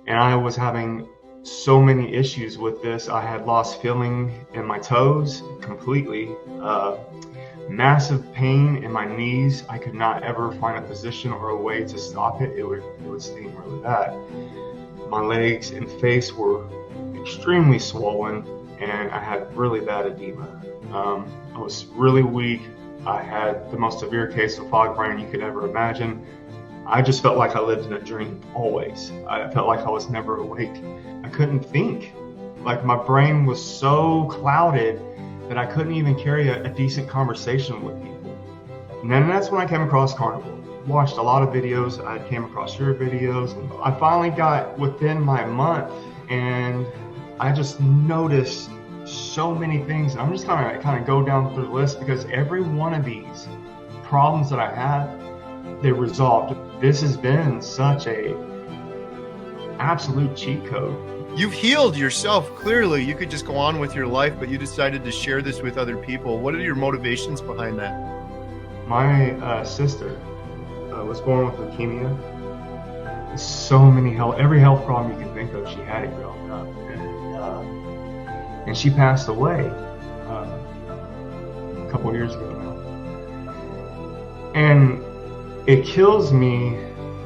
And I was having so many issues with this. I had lost feeling in my toes completely, massive pain in my knees. I could not ever find a position or a way to stop it. It would sting really bad. My legs and face were extremely swollen, and I had really bad edema. I was really weak. I had the most severe case of fog brain you could ever imagine. I just felt like I lived in a dream always. I felt like I was never awake. I couldn't think. Like my brain was so clouded that I couldn't even carry a decent conversation with people. And then that's when I came across Carnivore. Watched a lot of videos. I came across your videos. I finally got within my month, and I just noticed so many things. And I'm just gonna kind of go down through the list because every one of these problems that I had, they resolved. This has been such a absolute cheat code. You've healed yourself. Clearly, you could just go on with your life, but you decided to share this with other people. What are your motivations behind that? My sister was born with leukemia. So many every health problem you can think of, she had it growing up, and she passed away a couple of years ago now. And it kills me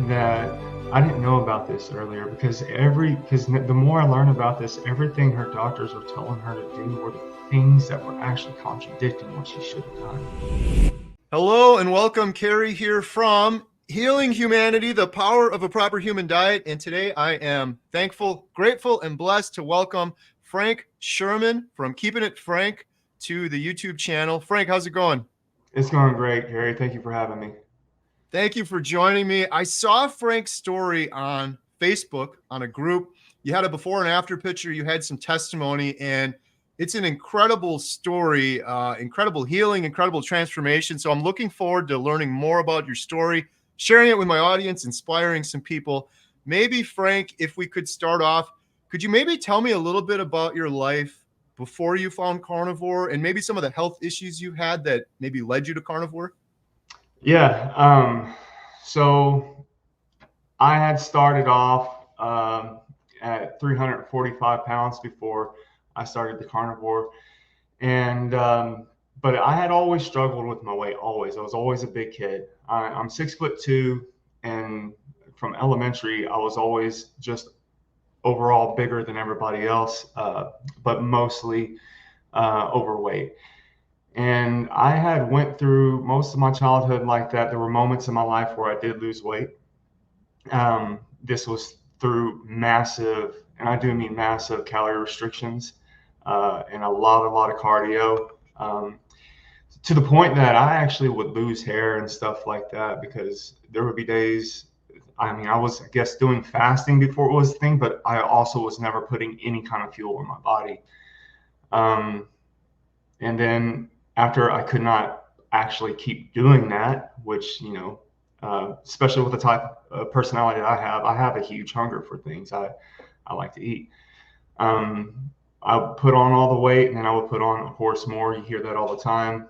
that I didn't know about this earlier, because the more I learn about this, everything her doctors were telling her to do were the things that were actually contradicting what she should have done. Hello and welcome. Carrie here from Healing Humanity, the Power of a Proper Human Diet. And today I am thankful, grateful, and blessed to welcome Frank Sherman from Keeping It Frank to the YouTube channel. Frank, how's it going? It's going great, Gary. Thank you for having me. Thank you for joining me. I saw Frank's story on Facebook on a group. You had a before and after picture. You had some testimony, and it's an incredible story, incredible healing, incredible transformation. So I'm looking forward to learning more about your story, sharing it with my audience, inspiring some people. Maybe, Frank, if we could start off, could you maybe tell me a little bit about your life before you found carnivore, and maybe some of the health issues you had that maybe led you to carnivore? Yeah. So I had started off at 345 pounds before I started the carnivore. And but I had always struggled with my weight. Always, I was always a big kid. I'm 6'2", and from elementary, I was always just overall bigger than everybody else, but mostly overweight. And I had went through most of my childhood like that. There were moments in my life where I did lose weight. This was through massive, and I do mean massive, calorie restrictions, and a lot of cardio, to the point that I actually would lose hair and stuff like that, because there would be days. I mean, I was, I guess, doing fasting before it was a thing, but I also was never putting any kind of fuel in my body. Um, and then after I could not actually keep doing that, which, especially with the type of personality that I have a huge hunger for things. I like to eat. I would put on all the weight, and then I would put on, of course, more. You hear that all the time.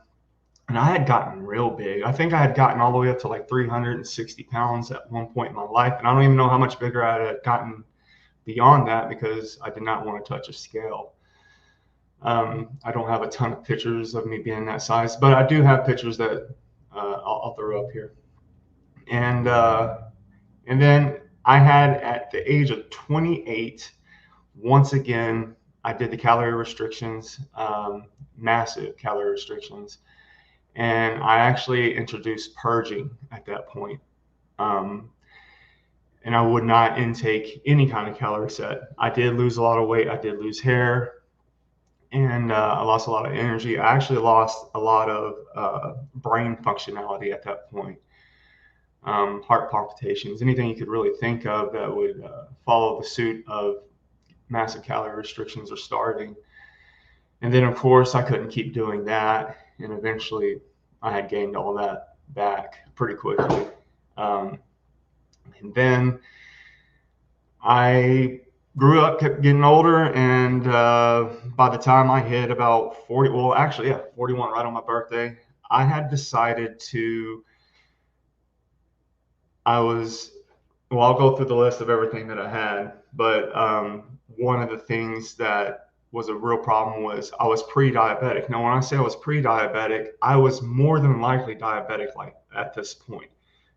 And I had gotten real big. I think I had gotten all the way up to like 360 pounds at one point in my life. And I don't even know how much bigger I had gotten beyond that, because I did not want to touch a scale. I don't have a ton of pictures of me being that size, but I do have pictures that I'll throw up here. And then I had, at the age of 28, once again, I did the calorie restrictions, massive calorie restrictions. And I actually introduced purging at that point. And I would not intake any kind of calorie set. I did lose a lot of weight. I did lose hair, and I lost a lot of energy. I actually lost a lot of brain functionality at that point. Heart palpitations, anything you could really think of that would follow the suit of massive calorie restrictions or starving. And then, of course, I couldn't keep doing that. And eventually I had gained all that back pretty quickly. And then I grew up, kept getting older. And by the time I hit about 40, 41, right on my birthday, I had decided I was well, I'll go through the list of everything that I had, but one of the things that was a real problem was I was pre-diabetic. Now, when I say I was pre-diabetic, I was more than likely diabetic like at this point,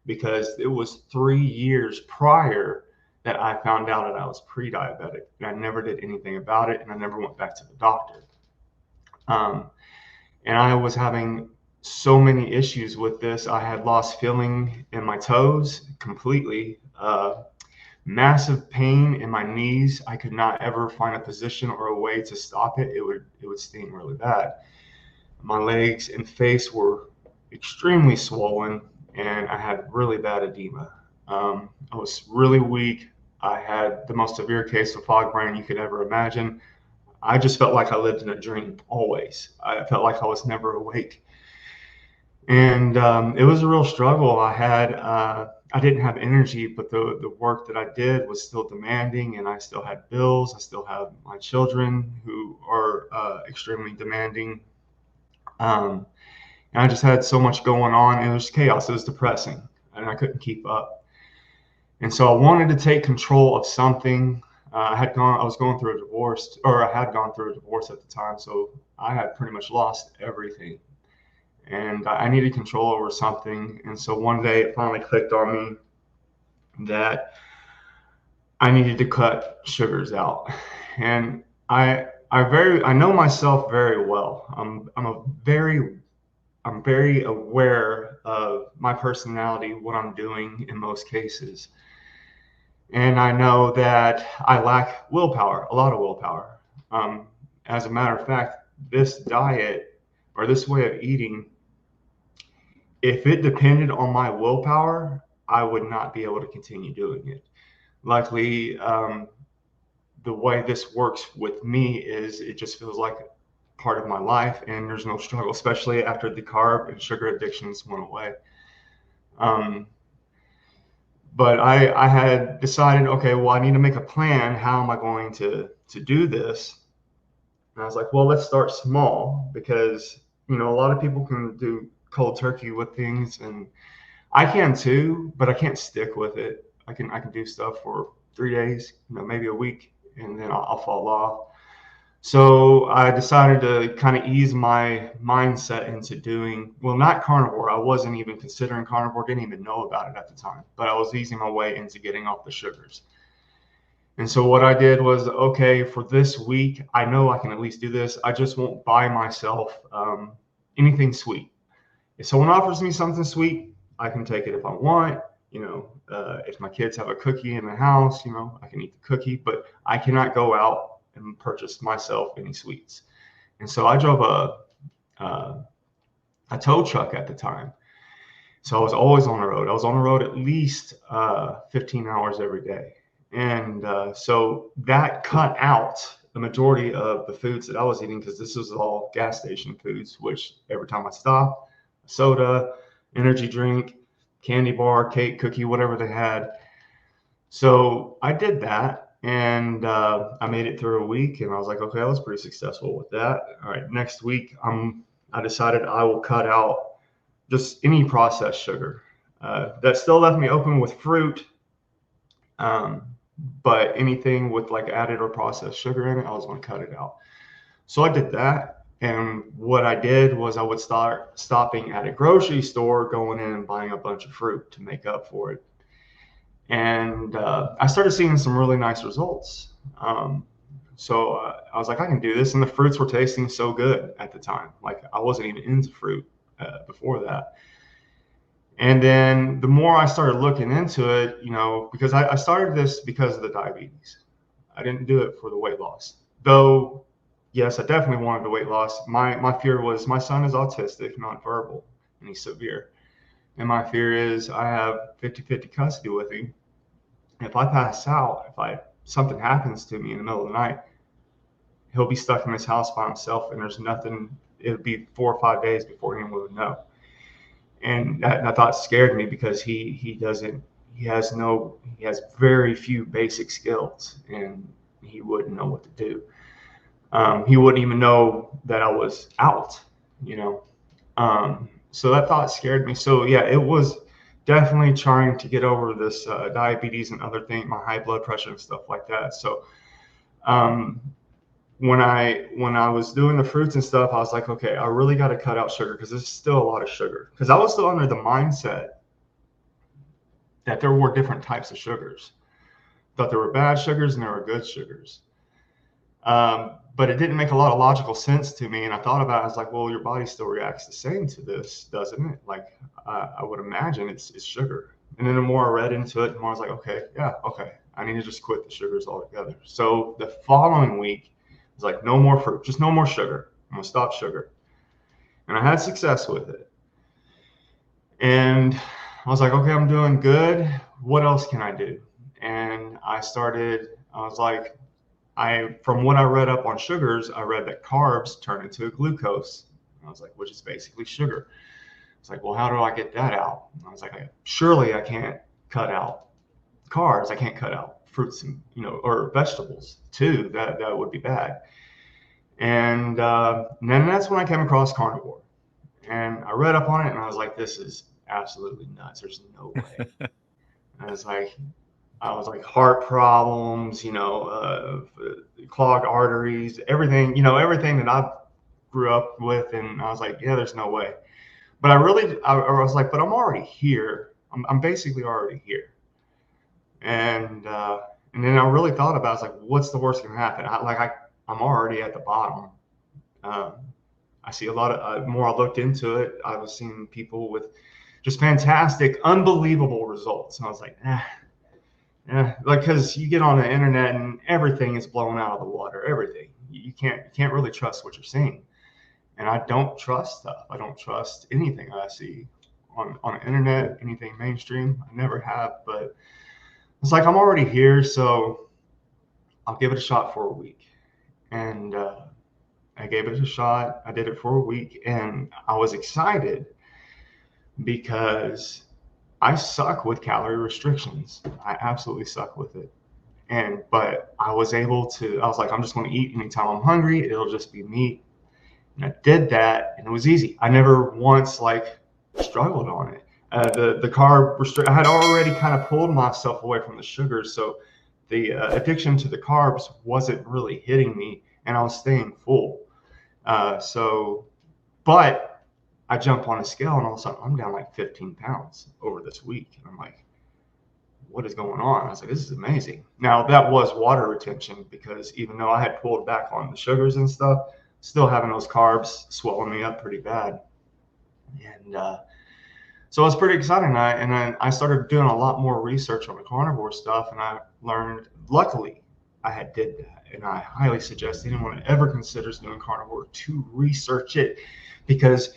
because it was 3 years prior that I found out that I was pre-diabetic, and I never did anything about it, and I never went back to the doctor. Um, and I was having so many issues with this. I had lost feeling in my toes completely. Massive pain in my knees. I could not ever find a position or a way to stop it. It would sting really bad. My legs and face were extremely swollen, and I had really bad edema. I was really weak. I had the most severe case of fog brain you could ever imagine. I just felt like I lived in a dream always. I felt like I was never awake. And it was a real struggle. I didn't have energy, but the work that I did was still demanding, and I still had bills. I still have my children who are extremely demanding. Um, and I just had so much going on. It was chaos. It was depressing, and I couldn't keep up. And so I wanted to take control of something. I was going through a divorce, or I had gone through a divorce at the time, so I had pretty much lost everything, and I needed control over something. And so one day it finally clicked on me that I needed to cut sugars out. And I know myself very well. I'm very aware of my personality, what I'm doing in most cases. And I know that I lack willpower, a lot of willpower. As a matter of fact, this diet or this way of eating, if it depended on my willpower, I would not be able to continue doing it. Luckily, the way this works with me is it just feels like part of my life, and there's no struggle, especially after the carb and sugar addictions went away. Um, but I had decided, okay, well, I need to make a plan. How am I going to do this? And I was like, well, let's start small, because a lot of people can do cold turkey with things, and I can too, but I can't stick with it. I can do stuff for 3 days, maybe a week, and then I'll fall off. So I decided to kind of ease my mindset into doing, well, not carnivore. I wasn't even considering carnivore, didn't even know about it at the time, but I was easing my way into getting off the sugars. And so what I did was, okay, for this week, I know I can at least do this. I just won't buy myself anything sweet. If someone offers me something sweet, I can take it if I want. If my kids have a cookie in the house, I can eat the cookie, but I cannot go out and purchase myself any sweets. And so I drove a tow truck at the time. So I was always on the road. I was on the road at least 15 hours every day. And so that cut out the majority of the foods that I was eating, because this was all gas station foods, which every time I stopped, soda, energy drink, candy bar, cake, cookie, whatever they had. So I did that, and I made it through a week, and I was like, okay, I was pretty successful with that. All right, next week, I decided I will cut out just any processed sugar. That still left me open with fruit, but anything with like added or processed sugar in it, I was going to cut it out. So I did that. And what I did was I would start stopping at a grocery store, going in and buying a bunch of fruit to make up for it. And I started seeing some really nice results. So I was like, I can do this. And the fruits were tasting so good at the time. Like, I wasn't even into fruit before that. And then the more I started looking into it, because I started this because of the diabetes. I didn't do it for the weight loss. Though, yes, I definitely wanted the weight loss. My fear was, my son is autistic, nonverbal, and he's severe. And my fear is I have 50-50 custody with him. If I pass out, if something happens to me in the middle of the night, he'll be stuck in his house by himself, and there's nothing. It would be 4 or 5 days before anyone would know. And that thought scared me, because he has very few basic skills, and he wouldn't know what to do. He wouldn't even know that I was out, So that thought scared me. So yeah, it was definitely trying to get over this diabetes and other things, my high blood pressure and stuff like that. So um, when I was doing the fruits and stuff, I was like, okay, I really got to cut out sugar because there's still a lot of sugar. Because I was still under the mindset that there were different types of sugars. Thought there were bad sugars and there were good sugars. But it didn't make a lot of logical sense to me. And I thought about it, I was like, well, your body still reacts the same to this, doesn't it? Like, I would imagine it's sugar. And then the more I read into it, the more I was like, okay, yeah, okay. I need to just quit the sugars altogether. So the following week, it was like, no more fruit, just no more sugar. I'm going to stop sugar. And I had success with it. And I was like, okay, I'm doing good. What else can I do? And I was like, from what I read up on sugars, I read that carbs turn into glucose. And I was like, which is basically sugar. It's like, well, how do I get that out? And I was like, surely I can't cut out carbs. I can't cut out fruits and, or vegetables too. That would be bad. And then that's when I came across carnivore. And I read up on it and I was like, this is absolutely nuts. There's no way. And I was like heart problems, clogged arteries, everything, everything that I grew up with. And I was like, yeah, there's no way. But I was like, but I'm already here. I'm basically already here. And then I really thought about it. I was like, what's the worst that can happen? I'm already at the bottom. I see a lot of, more I looked into it, I was seeing people with just fantastic, unbelievable results. And I was like, yeah, like, because you get on the internet and everything is blown out of the water, everything. You can't really trust what you're seeing. And I don't trust stuff. I don't trust anything I see on the internet, anything mainstream. I never have, but it's like, I'm already here, so I'll give it a shot for a week. And I gave it a shot. I did it for a week, and I was excited because I suck with calorie restrictions. I absolutely suck with it. But I was like, I'm just going to eat anytime I'm hungry. It'll just be meat. And I did that, and it was easy. I never once struggled on it. The carb I had already kind of pulled myself away from the sugars, so the addiction to the carbs wasn't really hitting me, and I was staying full. But I jump on a scale, and all of a sudden I'm down like 15 pounds over this week, and I'm like, what is going on? I was like, this is amazing. Now that was water retention, because even though I had pulled back on the sugars and stuff, still having those carbs swelling me up pretty bad. And so it was pretty exciting. And then I started doing a lot more research on the carnivore stuff, and I learned, luckily, I did that. And I highly suggest anyone that ever considers doing carnivore to research it, because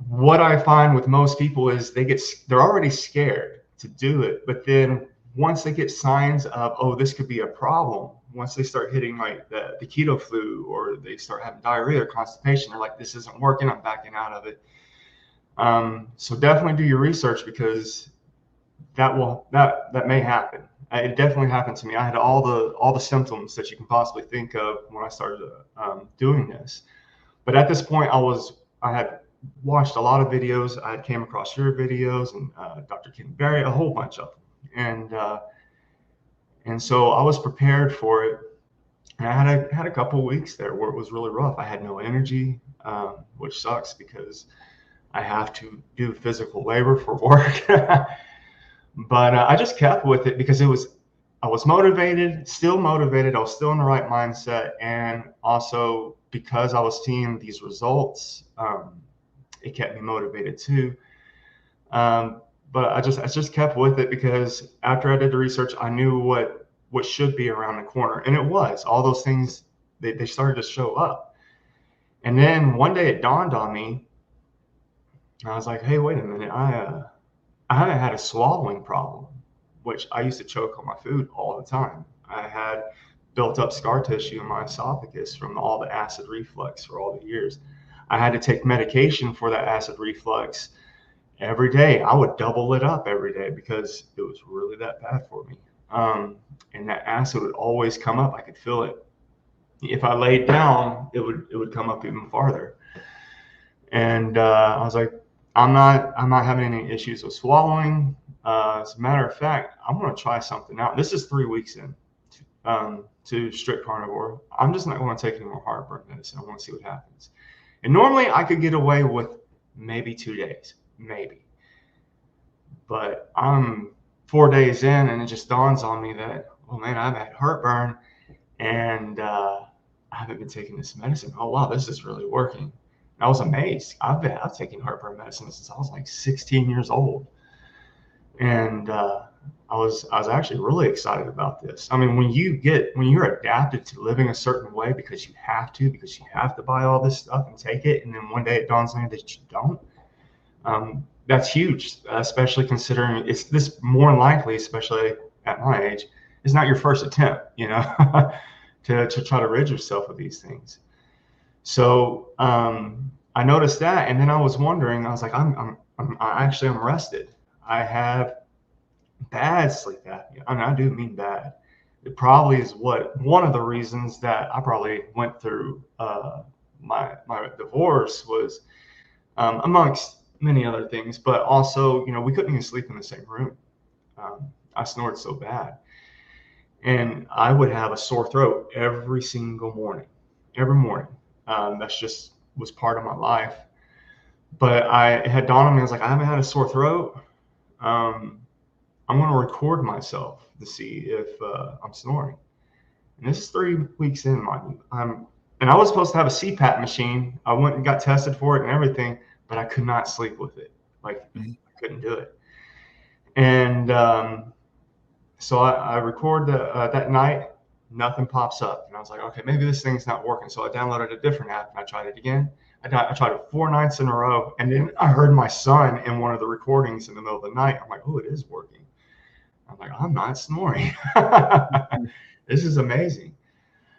what I find with most people is they're already scared to do it. But then once they get signs of, oh, this could be a problem, once they start hitting like the keto flu, or they start having diarrhea or constipation, they're like, this isn't working, I'm backing out of it. So definitely do your research, because that may happen. It definitely happened to me. I had all the symptoms that you can possibly think of when I started doing this. But at this point, I had watched a lot of videos. I had came across your videos and Dr. Ken Berry, a whole bunch of them, and so I was prepared for it. And I had a couple of weeks there where it was really rough. I had no energy, which sucks because I have to do physical labor for work. But I just kept with it because I was motivated, still motivated. I was still in the right mindset. And also because I was seeing these results, it kept me motivated too. But I just kept with it, because after I did the research, I knew what should be around the corner. And it was all those things, they started to show up. And then one day it dawned on me. I was like, hey, wait a minute. I haven't had a swallowing problem, which I used to choke on my food all the time. I had built up scar tissue in my esophagus from all the acid reflux for all the years. I had to take medication for that acid reflux every day. I would double it up every day because it was really that bad for me. And that acid would always come up. I could feel it. If I laid down, it would come up even farther. And I was like, I'm not having any issues with swallowing. As a matter of fact, I'm going to try something out. This is 3 weeks in to strict carnivore. I'm just not going to take any more heartburn medicine. I want to see what happens. And normally I could get away with maybe 2 days, maybe. But I'm 4 days in, and it just dawns on me that, oh man, I've had heartburn, and I haven't been taking this medicine. Oh wow, this is really working. And I was amazed. I've taken heartburn medicine since I was like 16 years old, and I was actually really excited about this. I mean, when you're adapted to living a certain way because you have to buy all this stuff and take it, and then one day it dawns on you that you don't. That's huge, especially considering it's this more than likely, especially at my age, is not your first attempt, to try to rid yourself of these things. So I noticed that, and then I was wondering, I was like, I'm rested. I have bad sleep apnea. I mean, I do mean bad. It probably is one of the reasons that I probably went through my divorce was, amongst many other things, but also, we couldn't even sleep in the same room. I snored so bad, and I would have a sore throat every single morning, every morning. That's just was part of my life. But it had dawned on me, I was like, I haven't had a sore throat. I'm going to record myself to see if I'm snoring. And this is 3 weeks in, mind you. And I was supposed to have a CPAP machine. I went and got tested for it and everything, but I could not sleep with it. Like, I couldn't do it. And so I record that night, nothing pops up. And I was like, okay, maybe this thing's not working. So I downloaded a different app and I tried it again. I tried it 4 nights in a row. And then I heard my son in one of the recordings in the middle of the night. I'm like, oh, it is working. I'm like, I'm not snoring. This is amazing.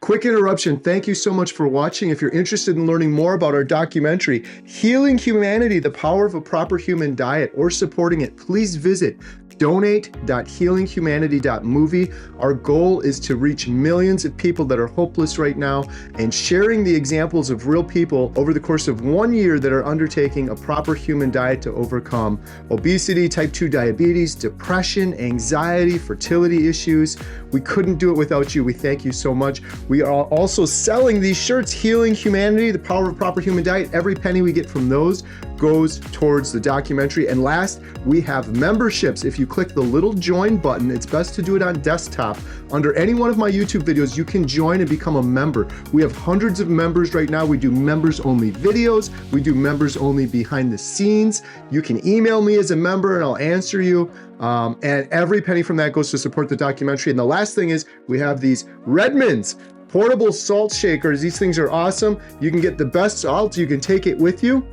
Quick interruption. Thank you so much for watching. If you're interested in learning more about our documentary, Healing Humanity, The Power of a Proper Human Diet, or supporting it, please visit donate.healinghumanity.movie. Our goal is to reach millions of people that are hopeless right now and sharing the examples of real people over the course of 1 year that are undertaking a proper human diet to overcome obesity, type 2 diabetes, depression, anxiety, fertility issues. We couldn't do it without you. We thank you so much. We are also selling these shirts, Healing Humanity, The Power of a Proper Human Diet. Every penny we get from those goes towards the documentary. And last, we have memberships. If you click the little join button, it's best to do it on desktop. Under any one of my YouTube videos, you can join and become a member. We have hundreds of members right now. We do members only videos. We do members only behind the scenes. You can email me as a member and I'll answer you. And every penny from that goes to support the documentary. And the last thing is we have these Redmond's portable salt shakers. These things are awesome. You can get the best salt. You can take it with you.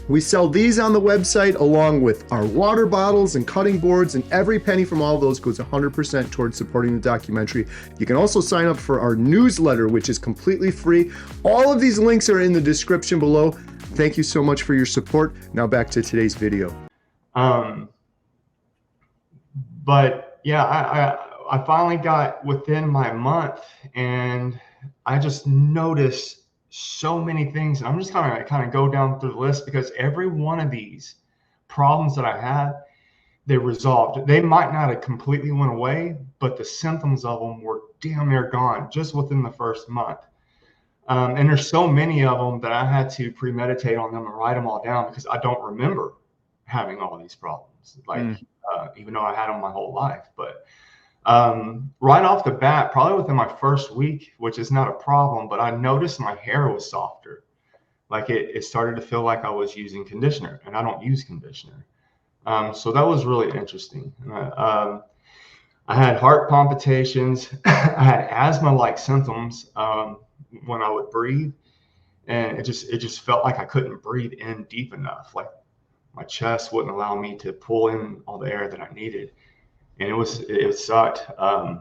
We sell these on the website along with our water bottles and cutting boards, and every penny from all of those goes 100% towards supporting the documentary. You can also sign up for our newsletter, which is completely free. All of these links are in the description below. Thank you so much for your support. Now back to today's video. But yeah, I finally got within my month, and I just noticed so many things. And I'm just kind of go down through the list because every one of these problems that I had, they resolved. They might not have completely went away, but the symptoms of them were damn near gone just within the first month. And there's so many of them that I had to premeditate on them and write them all down because I don't remember having all these problems. Even though I had them my whole life, but right off the bat, probably within my first week, which is not a problem, but I noticed my hair was softer. Like it started to feel like I was using conditioner, and I don't use conditioner. So that was really interesting. I had heart palpitations. I had asthma-like symptoms when I would breathe, and it just felt like I couldn't breathe in deep enough. Like my chest wouldn't allow me to pull in all the air that I needed. And it sucked. I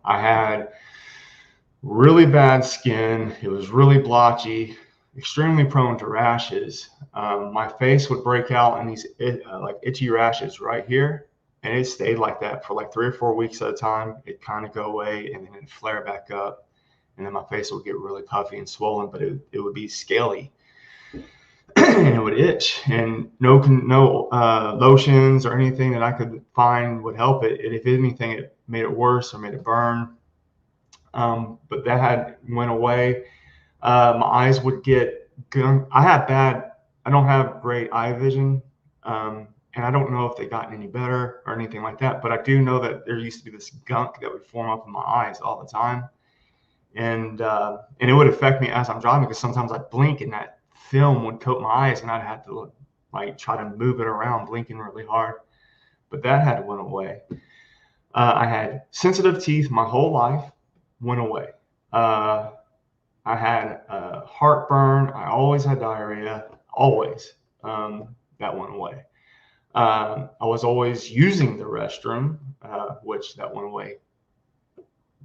had really bad skin. It was really blotchy, extremely prone to rashes. My face would break out in these like itchy rashes right here. And it stayed like that for like 3 or 4 weeks at a time. It'd kind of go away and then it'd flare back up. And then my face would get really puffy and swollen, but it would be scaly. and it would itch, and no lotions or anything that I could find would help it. And if anything, it made it worse or made it burn. But that had went away. My eyes would get gunk. I don't have great eye vision. And I don't know if they gotten any better or anything like that, but I do know that there used to be this gunk that would form up in my eyes all the time. And it would affect me as I'm driving, because sometimes I'd blink and that film would coat my eyes and I'd have to like try to move it around, blinking really hard. But that had went away. I had sensitive teeth my whole life, went away. I had heartburn. I always had diarrhea, always. That went away. I was always using the restroom, which that went away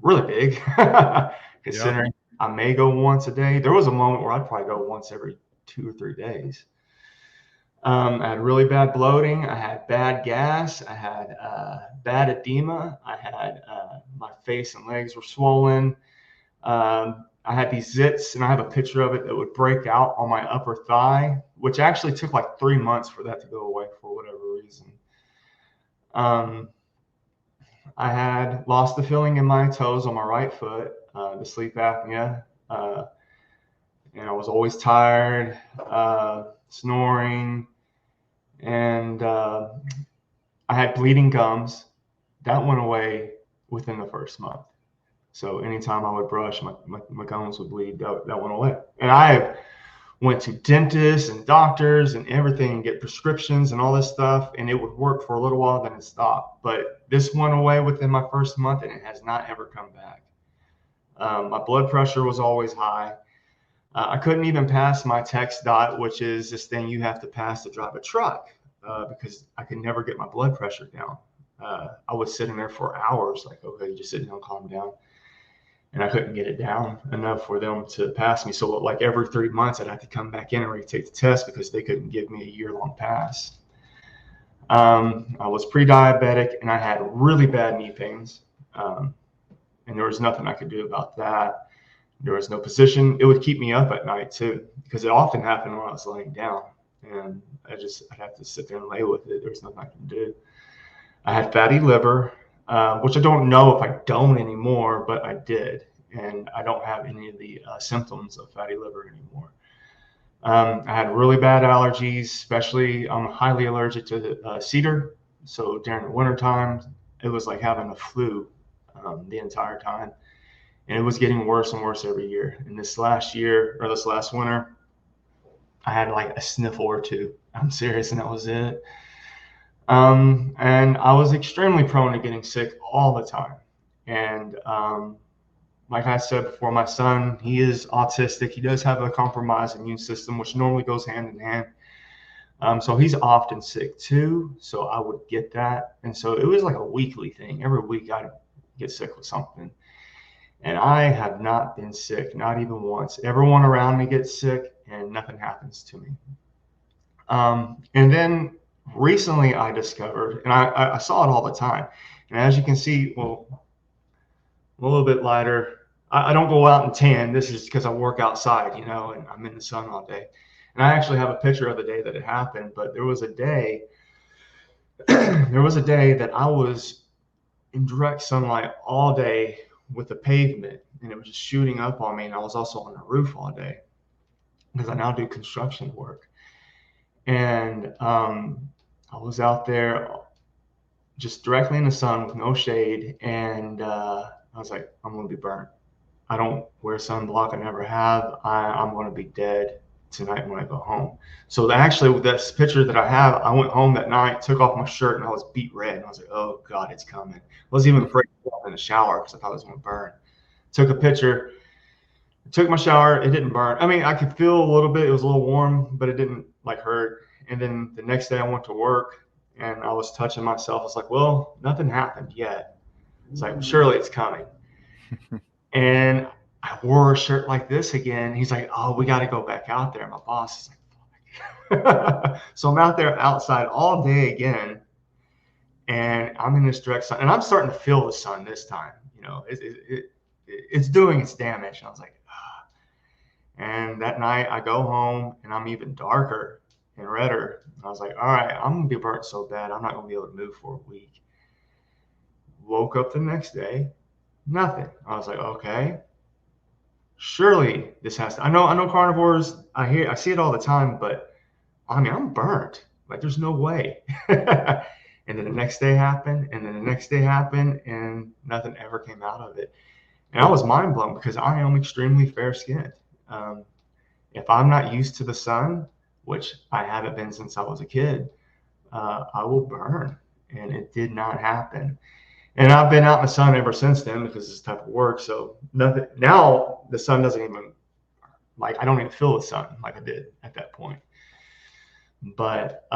really big, considering I may go once a day. There was a moment where I'd probably go once every 2 or 3 days. I had really bad bloating. I had bad gas. I had bad edema. I had my face and legs were swollen. I had these zits, and I have a picture of it that would break out on my upper thigh, which actually took like 3 months for that to go away for whatever reason. I had lost the feeling in my toes on my right foot, the sleep apnea, and I was always tired, snoring, and I had bleeding gums. That went away within the first month. So anytime I would brush, my gums would bleed. That went away. And I went to dentists and doctors and everything and get prescriptions and all this stuff, and it would work for a little while, then it stopped. But this went away within my first month, and it has not ever come back. My blood pressure was always high. I couldn't even pass my text dot, which is this thing you have to pass to drive a truck, because I could never get my blood pressure down. I was sitting there for hours, like, okay, just sit down, calm down. And I couldn't get it down enough for them to pass me. So like every 3 months, I'd have to come back in and retake the test because they couldn't give me a year-long pass. I was pre-diabetic, and I had really bad knee pains. And there was nothing I could do about that. There was no position. It would keep me up at night too, because it often happened when I was laying down, and I'd have to sit there and lay with it. There was nothing I could do. I had fatty liver, which I don't know if I don't anymore, but I did. And I don't have any of the symptoms of fatty liver anymore. I had really bad allergies, especially I'm highly allergic to cedar. So during the wintertime, it was like having a flu the entire time. And it was getting worse and worse every year. And this last winter, I had like a sniffle or two. I'm serious, and that was it. And I was extremely prone to getting sick all the time. And like I said before, my son, he is autistic. He does have a compromised immune system, which normally goes hand in hand. So he's often sick too. So I would get that. And so it was like a weekly thing. Every week I'd get sick with something. And I have not been sick, not even once. Everyone around me gets sick and nothing happens to me. And then recently I discovered, and I saw it all the time. And as you can see, well, I'm a little bit lighter. I don't go out and tan. This is because I work outside, and I'm in the sun all day. And I actually have a picture of the day that it happened. But there was a day that I was in direct sunlight all day with the pavement, and it was just shooting up on me. And I was also on the roof all day because I now do construction work. And I was out there just directly in the sun with no shade. And I was like, I'm going to be burnt. I don't wear sunblock. I never have. I'm going to be dead tonight when I go home. So actually, with this picture that I have, I went home that night, took off my shirt, and I was beet red. And I was like, oh, God, it's coming. I wasn't even afraid to go in the shower because I thought it was going to burn. Took a picture, took my shower. It didn't burn. I mean, I could feel a little bit. It was a little warm, but it didn't hurt. And then the next day I went to work, and I was touching myself. I was like, well, nothing happened yet. It's like, surely it's coming. And I wore a shirt like this again. He's like, oh, we got to go back out there. My boss is like, fuck. So I'm out there outside all day again, and I'm in this direct sun, and I'm starting to feel the sun this time. It's doing its damage. And I was like, ah. And that night I go home and I'm even darker and redder. I was like, all right, I'm going to be burnt so bad, I'm not going to be able to move for a week. Woke up the next day, nothing. I was like, okay, surely this has to, I know carnivores, I see it all the time, but I mean, I'm burnt. Like, there's no way. And then the next day happened, and then the next day happened, and nothing ever came out of it. And I was mind blown because I am extremely fair skinned. Um, if I'm not used to the sun, which I haven't been since I was a kid, I will burn. And it did not happen. And I've been out in the sun ever since then because this type of work. So nothing now, the sun doesn't even, like, I don't even feel the sun like I did at that point. But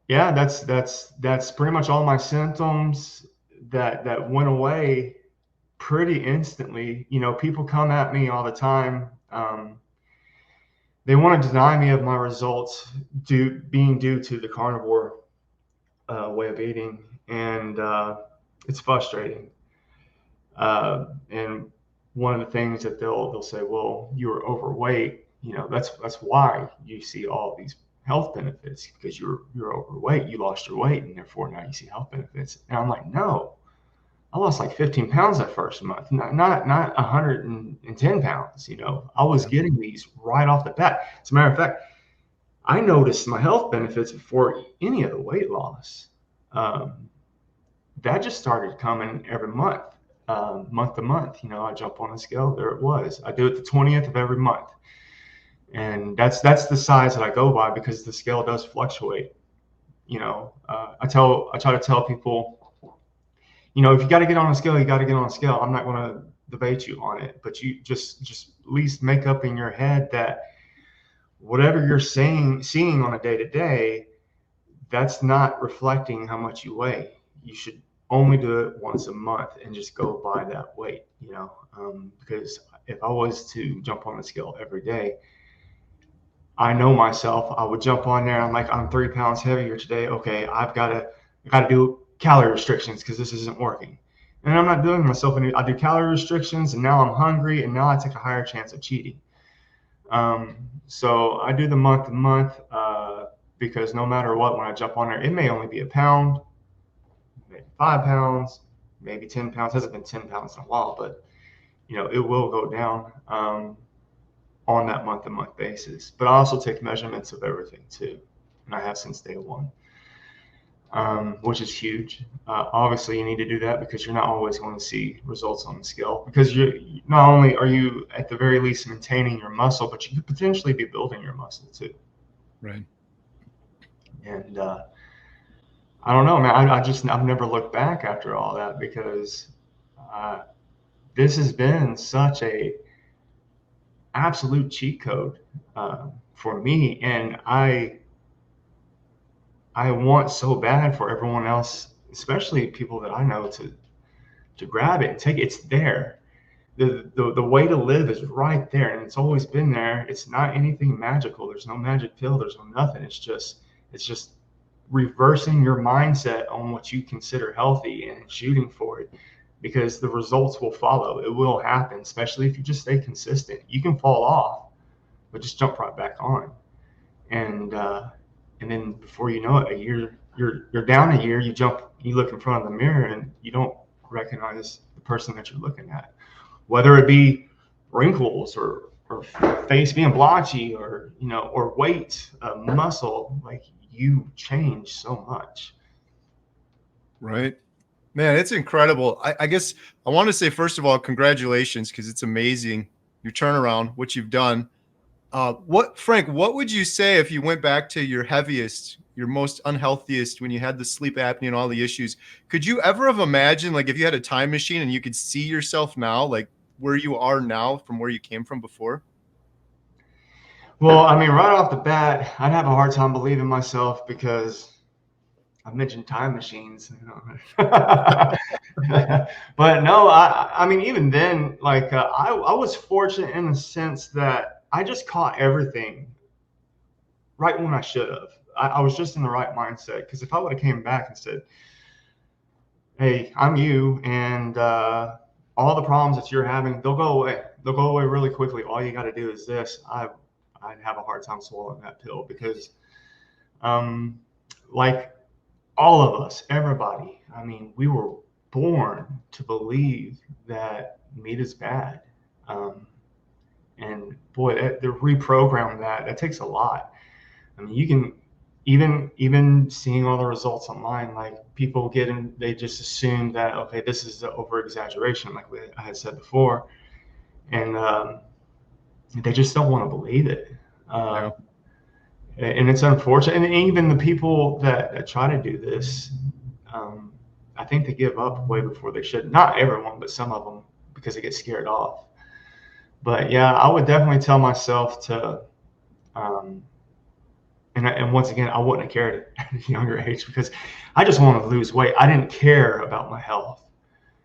yeah, that's pretty much all my symptoms that went away pretty instantly. You know, people come at me all the time. They want to deny me of my results being due to the carnivore way of eating, and it's frustrating. And one of the things that they'll say, well, you were overweight. You know, that's why you see all these health benefits, because you're overweight. You lost your weight, and therefore now you see health benefits. And I'm like, no, I lost like 15 pounds that first month, not 110 pounds. You know, I was getting these right off the bat. As a matter of fact, I noticed my health benefits before any of the weight loss. That just started coming every month, month to month. You know, I jump on the scale, there it was. I do it the 20th of every month, and that's the size that I go by because the scale does fluctuate. You know, I try to tell people, you know, if you got to get on a scale, you got to get on a scale. I'm not going to debate you on it, but you just at least make up in your head that whatever you're seeing on a day to day, that's not reflecting how much you weigh. You should only do it once a month and just go by that weight, you know, because if I was to jump on the scale every day, I know myself, I would jump on there. I'm like, I'm 3 pounds heavier today. Okay, I got to do calorie restrictions because this isn't working. And I'm not doing myself any. I do calorie restrictions, and now I'm hungry, and now I take a higher chance of cheating. So I do the month to month because no matter what, when I jump on there, it may only be a pound, maybe 5 pounds, maybe 10 pounds. It hasn't been 10 pounds in a while, but you know, it will go down on that month to month basis. But I also take measurements of everything too, and I have since day one, which is huge. Obviously, you need to do that because you're not always going to see results on the scale, because you not only are you at the very least maintaining your muscle, but you could potentially be building your muscle too. Right. And I don't know, man. I've never looked back after all that because this has been such a absolute cheat code for me, and I want so bad for everyone else, especially people that I know, to grab it and take it. It's there. The way to live is right there, and it's always been there. It's not anything magical. There's no magic pill. There's no nothing. It's just reversing your mindset on what you consider healthy and shooting for it, because the results will follow. It will happen, especially if you just stay consistent. You can fall off, but just jump right back on. And then before you know it, a year, you're down a year. You look in front of the mirror, and you don't recognize the person that you're looking at, whether it be wrinkles or face being blotchy, or you know, or weight, muscle. Like, you change so much. Right. Man, it's incredible. I guess I want to say, first of all, congratulations, because it's amazing your turnaround, what you've done. Frank, what would you say if you went back to your heaviest, your most unhealthiest, when you had the sleep apnea and all the issues? Could you ever have imagined, like, if you had a time machine and you could see yourself now, like where you are now from where you came from before? Well, I mean, right off the bat, I'd have a hard time believing myself because I mentioned time machines. You know. But no, I mean, even then, like, I was fortunate in the sense that I just caught everything right when I should have. I was just in the right mindset, because if I would have came back and said, hey, I'm you, and all the problems that you're having, they'll go away. They'll go away really quickly. All you got to do is this. I'd have a hard time swallowing that pill because, um, like all of us, everybody, I mean, we were born to believe that meat is bad. Um, and boy, to reprogram that takes a lot. I mean, you can even seeing all the results online, like people get in, they just assume that okay, this is the over exaggeration, like I had said before, and they just don't want to believe it. Yeah. And it's unfortunate. And even the people that try to do this, um, I think they give up way before they should. Not everyone, but some of them, because they get scared off. But yeah, I would definitely tell myself to, um, and once again, I wouldn't have cared at a younger age because I just wanted to lose weight. I didn't care about my health.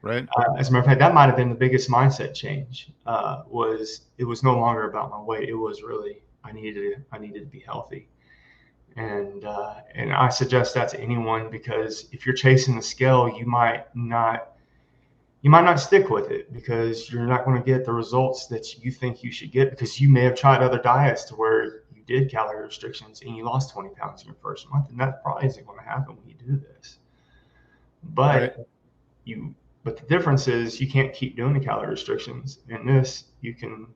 Right. As a matter of fact, that might have been the biggest mindset change. Was it was no longer about my weight. It was really I needed to be healthy. And I suggest that to anyone because if you're chasing the scale, you might not stick with it because you're not going to get the results that you think you should get because you may have tried other diets to where you did calorie restrictions and you lost 20 pounds in your first month, and that probably isn't going to happen when you do this. Right. But you, but the difference is you can't keep doing the calorie restrictions. In this, you can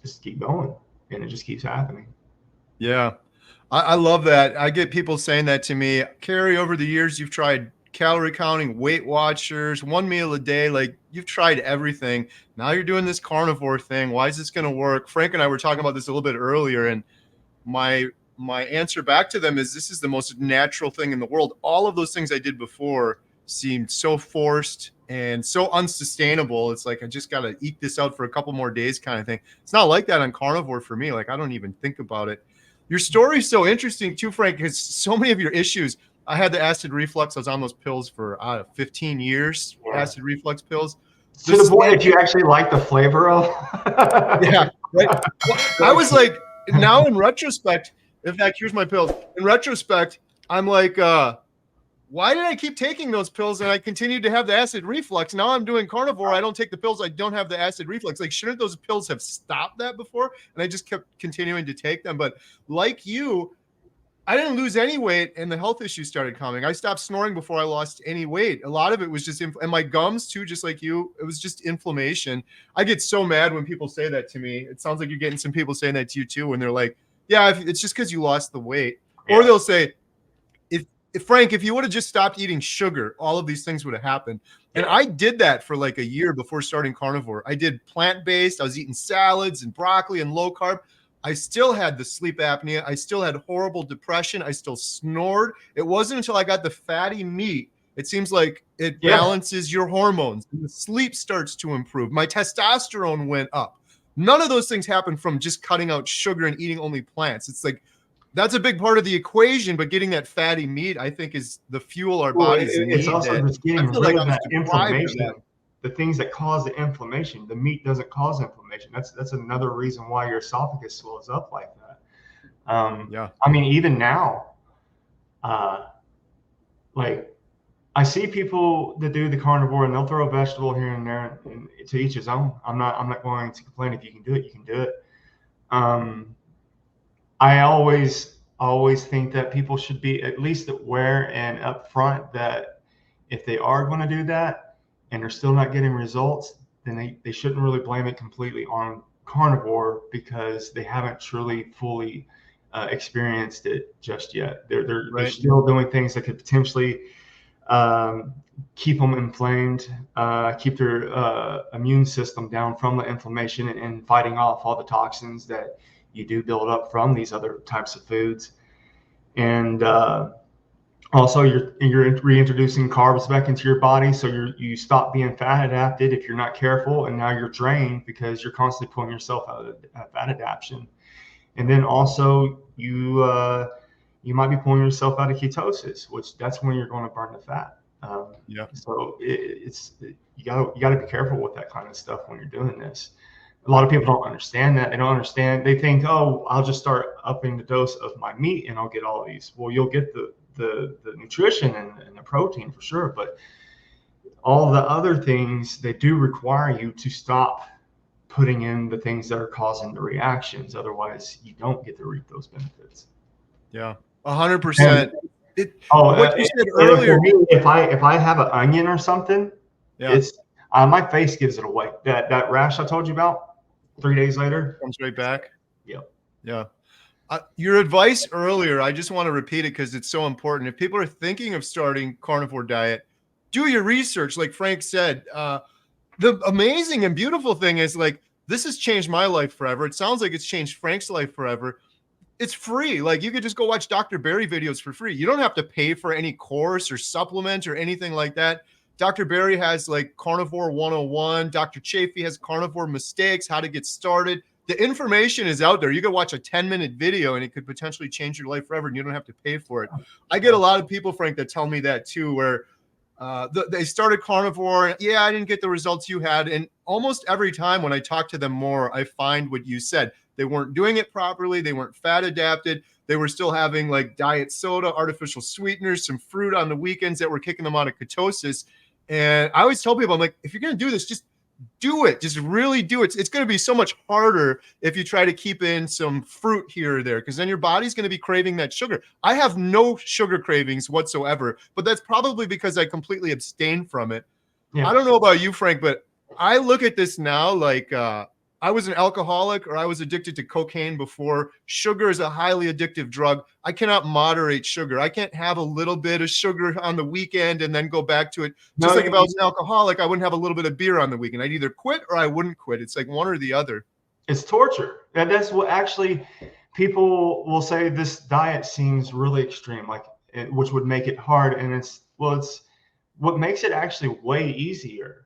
just keep going, and it just keeps happening. Yeah. I love that. I get people saying that to me. Carrie, over the years, you've tried calorie counting, Weight Watchers, 1 meal a day. Like you've tried everything. Now you're doing this carnivore thing. Why is this going to work? Frank and I were talking about this a little bit earlier, and my answer back to them is this is the most natural thing in the world. All of those things I did before seemed so forced and so unsustainable. It's like I just got to eat this out for a couple more days kind of thing. It's not like that on carnivore for me. Like I don't even think about it. Your story is so interesting too, Frank, because so many of your issues. I had the acid reflux. I was on those pills for 15 years, Yeah. acid reflux pills. To the point that you actually like the flavor of. Yeah, right. Well, I was like, now in retrospect, in fact, here's my pills. In retrospect, I'm like, why did I keep taking those pills and I continued to have the acid reflux? Now I'm doing carnivore. I don't take the pills. I don't have the acid reflux. Like, shouldn't those pills have stopped that before? And I just kept continuing to take them. But like you, I didn't lose any weight and the health issues started coming. I stopped snoring before I lost any weight. A lot of it was just, and my gums too, just like you, it was just inflammation. I get so mad when people say that to me. It sounds like you're getting some people saying that to you too, when they're like, yeah, it's just because you lost the weight. Yeah. Or they'll say, if Frank, if you would have just stopped eating sugar, all of these things would have happened. And I did that for like a year before starting carnivore. I did plant-based. I was eating salads and broccoli and low carb. I still had the sleep apnea. I still had horrible depression. I still snored. It wasn't until I got the fatty meat. It seems like it balances your hormones. And the sleep starts to improve. My testosterone went up. None of those things happen from just cutting out sugar and eating only plants. It's like, that's a big part of the equation, but getting that fatty meat, I think, is the fuel our bodies need. It's also just getting rid of that inflammation. The things that cause the inflammation. The meat doesn't cause inflammation. That's another reason why your esophagus swells up like that. I mean, even now, like I see people that do the carnivore and they'll throw a vegetable here and there, and to each his own. I'm not going to complain. If you can do it, you can do it. I always think that people should be at least aware and upfront that if they are going to do that and they're still not getting results, then they shouldn't really blame it completely on carnivore because they haven't truly fully experienced it just yet. They're still doing things that could potentially keep them inflamed, keep their immune system down from the inflammation and fighting off all the toxins that you do build up from these other types of foods. And also you're reintroducing carbs back into your body, so you stop being fat adapted if you're not careful, and now you're drained because you're constantly pulling yourself out of fat adaptation. And then also you might be pulling yourself out of ketosis, which that's when you're going to burn the fat. So you gotta be careful with that kind of stuff when you're doing this. A lot of people don't understand that. They don't understand. They think, oh, I'll just start upping the dose of my meat and I'll get all these. Well, you'll get the nutrition and the protein for sure, but all the other things, they do require you to stop putting in the things that are causing the reactions. Otherwise, you don't get to reap those benefits. Yeah, And 100%. oh, What you said and earlier. for me, if I have an onion or something, Yeah, it's my face gives it away. That rash I told you about, 3 days later, comes right back. yep. Yeah. Your advice earlier, I just want to repeat it because it's so important. If people are thinking of starting carnivore diet, do your research. Like Frank said, the amazing and beautiful thing is, like, this has changed my life forever. It sounds like it's changed Frank's life forever. It's free. Like, you could just go watch Dr. Barry videos for free. You don't have to pay for any course or supplement or anything like that. Dr. Barry has like Carnivore 101. Dr. Chafee has Carnivore Mistakes, how to get started. The information is out there. You could watch a 10-minute video and it could potentially change your life forever, and you don't have to pay for it. I get a lot of people, Frank, that tell me that too, where they started carnivore. Yeah, I didn't get the results you had. And almost every time when I talk to them more, I find what you said. They weren't doing it properly. They weren't fat adapted. They were still having like diet soda, artificial sweeteners, some fruit on the weekends that were kicking them out of ketosis. And I always tell people, I'm like, if you're going to do this, just do it. Just really do it. It's going to be so much harder if you try to keep in some fruit here or there, because then your body's going to be craving that sugar. I have no sugar cravings whatsoever, but that's probably because I completely abstain from it. Yeah. I don't know about you, Frank, but I look at this now like I was an alcoholic, or I was addicted to cocaine before. Sugar is a highly addictive drug. I cannot moderate sugar. I can't have a little bit of sugar on the weekend and then go back to it. Just No, like if I was an alcoholic, I wouldn't have a little bit of beer on the weekend. I'd either quit or I wouldn't quit. It's like one or the other. it's torture. And that's what actually people will say this diet seems really extreme, like which would make it hard. And it's what makes it actually way easier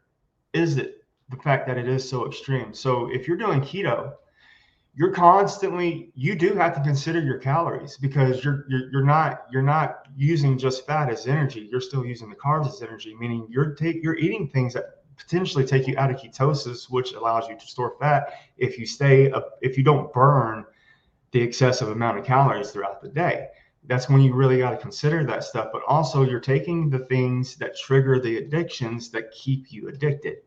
is that the fact that it is so extreme. So if you're doing keto, you do have to consider your calories, because you're not using just fat as energy. You're still using the carbs as energy, meaning you're eating things that potentially take you out of ketosis, which allows you to store fat if you don't burn the excessive amount of calories throughout the day. That's when you really got to consider that stuff. But also, you're taking the things that trigger the addictions that keep you addicted.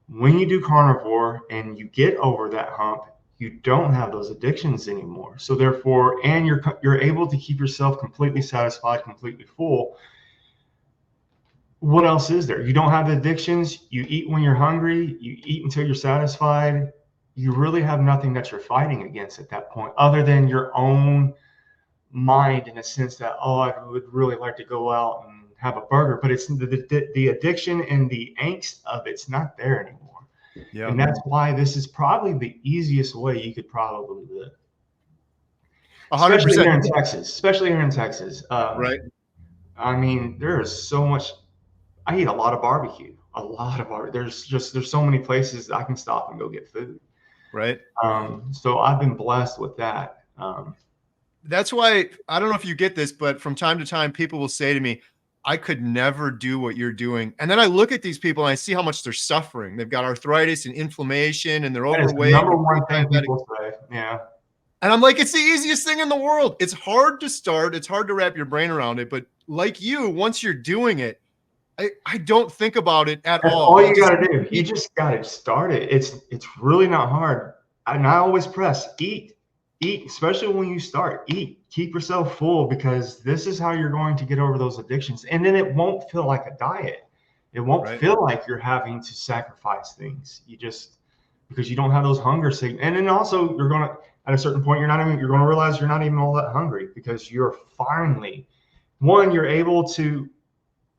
When you do carnivore and you get over that hump, you don't have those addictions anymore. So therefore, and you're able to keep yourself completely satisfied, completely full. What else is there? You don't have addictions. You eat when you're hungry. You eat until you're satisfied. You really have nothing that you're fighting against at that point, other than your own mind, in a sense that, oh, I would really like to go out and have a burger, but it's the addiction and the angst of it's not there anymore. Yeah. And that's why this is probably the easiest way you could probably live. 100%. Especially here in Texas. Right. I mean, there is so much. I eat a lot of barbecue, a lot of barbecue. There's so many places I can stop and go get food. Right. So I've been blessed with that. That's why, I don't know if you get this, but from time to time, people will say to me, I could never do what you're doing. And then I look at these people and I see how much they're suffering. They've got arthritis and inflammation, and they're That is the overweight. number one thing people say. Yeah. And I'm like, it's the easiest thing in the world. It's hard to start. It's hard to wrap your brain around it. But like you, once you're doing it, I don't think about it at That's all. all you got to do. You just got to start it. It's really not hard. And I always press eat, especially when you start. Eat, keep yourself full, because this is how you're going to get over those addictions. And then it won't feel like a diet. It won't feel like you're having to sacrifice things. Because you don't have those hunger signals. And then also, you're going to, at a certain point, you're going to realize you're not even all that hungry, because you're you're able to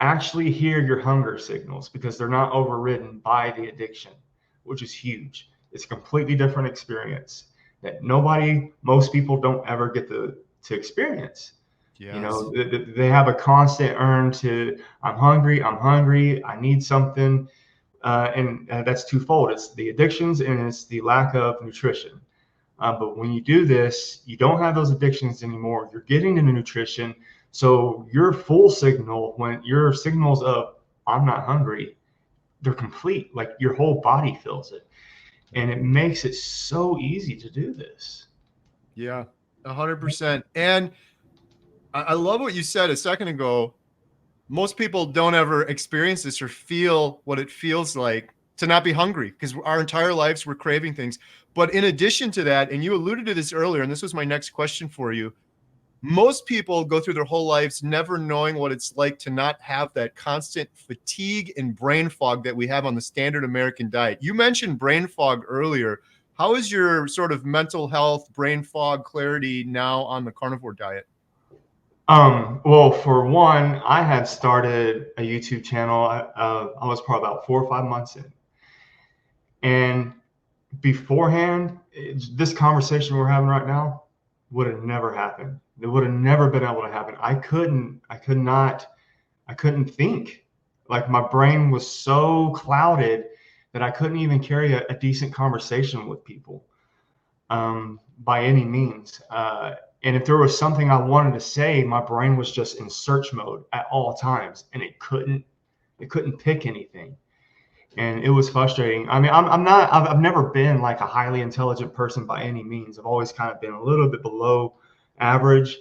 actually hear your hunger signals, because they're not overridden by the addiction, which is huge. It's a completely different experience that most people don't ever get to experience. Yes. You know, they have a constant urge to, I'm hungry, I need something. And that's twofold. It's the addictions and it's the lack of nutrition. But when you do this, you don't have those addictions anymore. You're getting the nutrition. So your full signal, when your signals of I'm not hungry, they're complete. Like your whole body feels it. And it makes it so easy to do this. Yeah, 100%. And I love what you said a second ago. most people don't ever experience this or feel what it feels like to not be hungry, because our entire lives we're craving things. But in addition to that, and you alluded to this earlier, and this was my next question for you, most people go through their whole lives never knowing what it's like to not have that constant fatigue and brain fog that we have on the standard American diet. You mentioned brain fog earlier. How is your sort of mental health, brain fog, clarity now on the carnivore diet? Well, for one, I had started a YouTube channel. I was probably about 4 or 5 months in, and beforehand, this conversation we're having right now would have never happened. It would have never been able to happen. I couldn't think. Like my brain was so clouded that I couldn't even carry a decent conversation with people by any means. And if there was something I wanted to say, my brain was just in search mode at all times, and it couldn't pick anything. And it was frustrating. I mean, I've never been like a highly intelligent person by any means. I've always kind of been a little bit below average.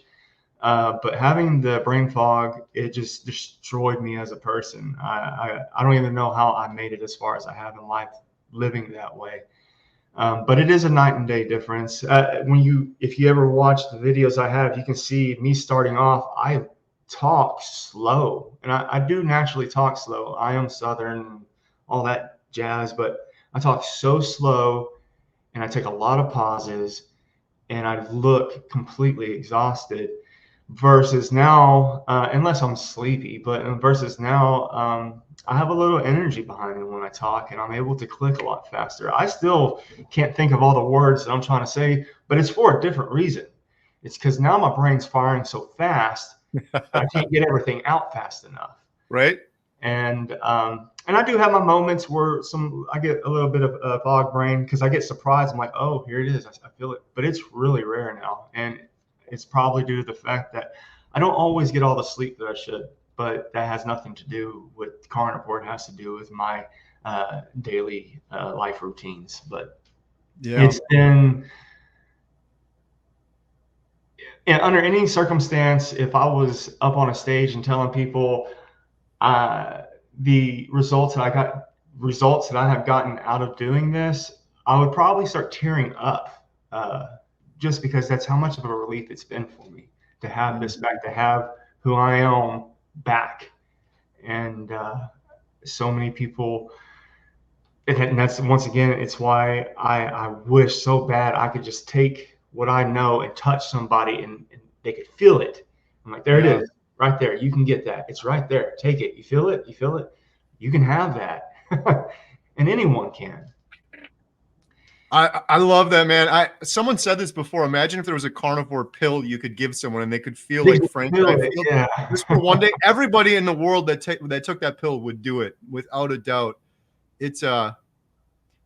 But having the brain fog, it just destroyed me as a person. I don't even know how I made it as far as I have in life living that way. But it is a night and day difference. If you ever watch the videos I have, you can see me starting off. I talk slow, and I do naturally talk slow. I am Southern, all that jazz, but I talk so slow, and I take a lot of pauses, and I look completely exhausted. Versus now, unless I'm sleepy, but versus now, I have a little energy behind me when I talk, and I'm able to click a lot faster. I still can't think of all the words that I'm trying to say, but it's for a different reason. It's because now my brain's firing so fast, I can't get everything out fast enough. Right. And I do have my moments where I get a little bit of a fog brain because I get surprised. I'm like, oh, here it is. I feel it, but it's really rare now, and it's probably due to the fact that I don't always get all the sleep that I should. But that has nothing to do with carnivore. It has to do with my daily life routines. But Yeah. it's been under any circumstance, if I was up on a stage and telling people the results that I have gotten out of doing this, I would probably start tearing up, just because that's how much of a relief it's been for me to have this back, to have who I am back. And so many people, and that's once again, it's why I wish so bad I could just take what I know and touch somebody and they could feel it. I'm like, there it is, right there. You can get that. It's right there. Take it. You feel it? You feel it? You can have that. And anyone can. I love that, man. Someone said this before. Imagine if there was a carnivore pill you could give someone and they could feel like Frank. Yeah. Just for one day, everybody in the world that took that pill would do it without a doubt. It's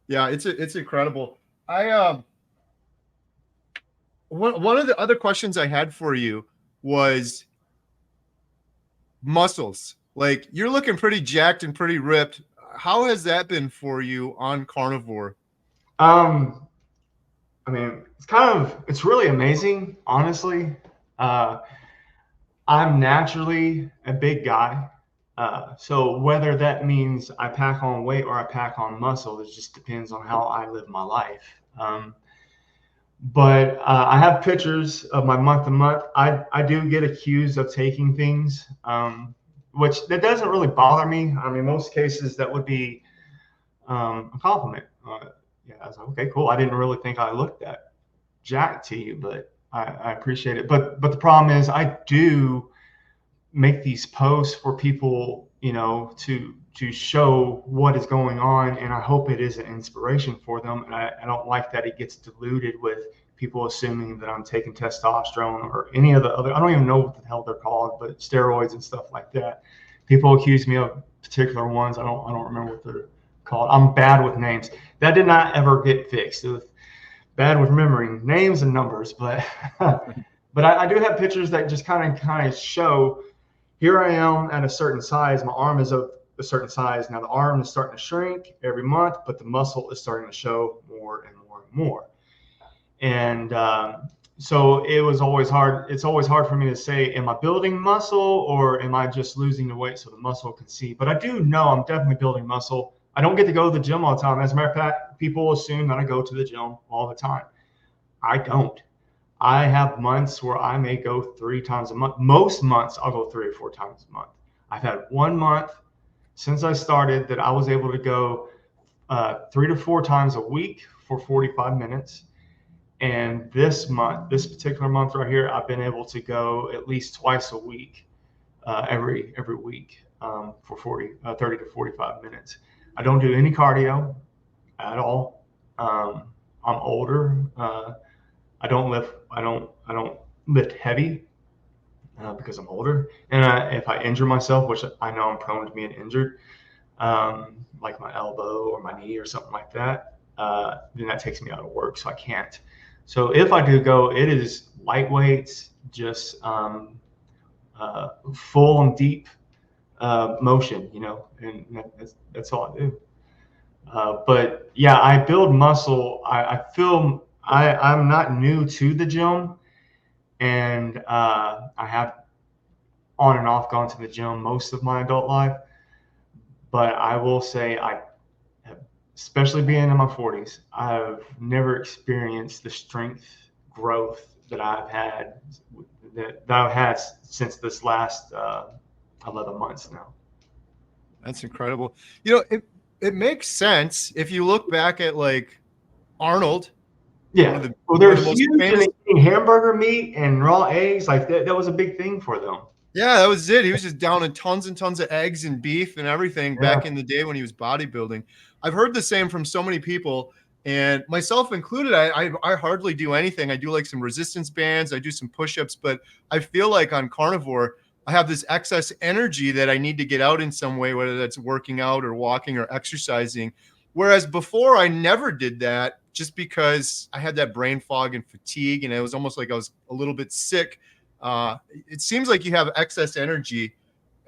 it's incredible. One of the other questions I had for you was muscles. Like, you're looking pretty jacked and pretty ripped. How has that been for you on carnivore? I mean, it's really amazing, honestly. I'm naturally a big guy. So whether that means I pack on weight or I pack on muscle, it just depends on how I live my life. But I have pictures of my month to month. I do get accused of taking things, which that doesn't really bother me. I mean, most cases that would be a compliment. Yeah, I was like, okay, cool. I didn't really think I looked that jacked to you, but I appreciate it. But the problem is, I do make these posts for people, to show what is going on, and I hope it is an inspiration for them. And I don't like that it gets diluted with people assuming that I'm taking testosterone or any of the other, I don't even know what the hell they're called, but steroids and stuff like that. People accuse me of particular ones. I don't remember what they're called. I'm bad with names. That did not ever get fixed. It was bad with remembering names and numbers, but but I do have pictures that just kind of show, here I am at a certain size. My arm is of a certain size. Now the arm is starting to shrink every month, but the muscle is starting to show more and more and more. And so it was always hard. It's always hard for me to say, am I building muscle or am I just losing the weight so the muscle can see? But I do know I'm definitely building muscle. I don't get to go to the gym all the time. As a matter of fact, people assume that I go to the gym all the time. I don't. I have months where I may go 3 times a month. Most months I'll go 3 or 4 times a month. I've had 1 month since I started that I was able to go 3 to 4 times a week for 45 minutes. And this month, this particular month right here, I've been able to go at least twice a week, every week, for 30 to 45 minutes. I don't do any cardio at all. I'm older. I don't lift. I don't lift heavy because I'm older. And if I injure myself, which I know I'm prone to being injured, like my elbow or my knee or something like that, then that takes me out of work, so I can't. So if I do go, it is light weights, just full and deep motion, and that's all I do. But yeah, I build muscle. I feel I'm not new to the gym, and I have on and off gone to the gym most of my adult life. But I will say especially being in my 40s, I've never experienced the strength growth that I've had since this last 11 months now. That's incredible. It makes sense if you look back at like Arnold. Yeah. Well, they're huge and eating hamburger meat and raw eggs. Like that was a big thing for them. Yeah, that was it. He was just down in tons and tons of eggs and beef and everything back in the day when he was bodybuilding. I've heard the same from so many people, and myself included. I hardly do anything. I do like some resistance bands. I do some push-ups, but I feel like on carnivore, I have this excess energy that I need to get out in some way, whether that's working out or walking or exercising. Whereas before, I never did that just because I had that brain fog and fatigue, and it was almost like I was a little bit sick. It seems like you have excess energy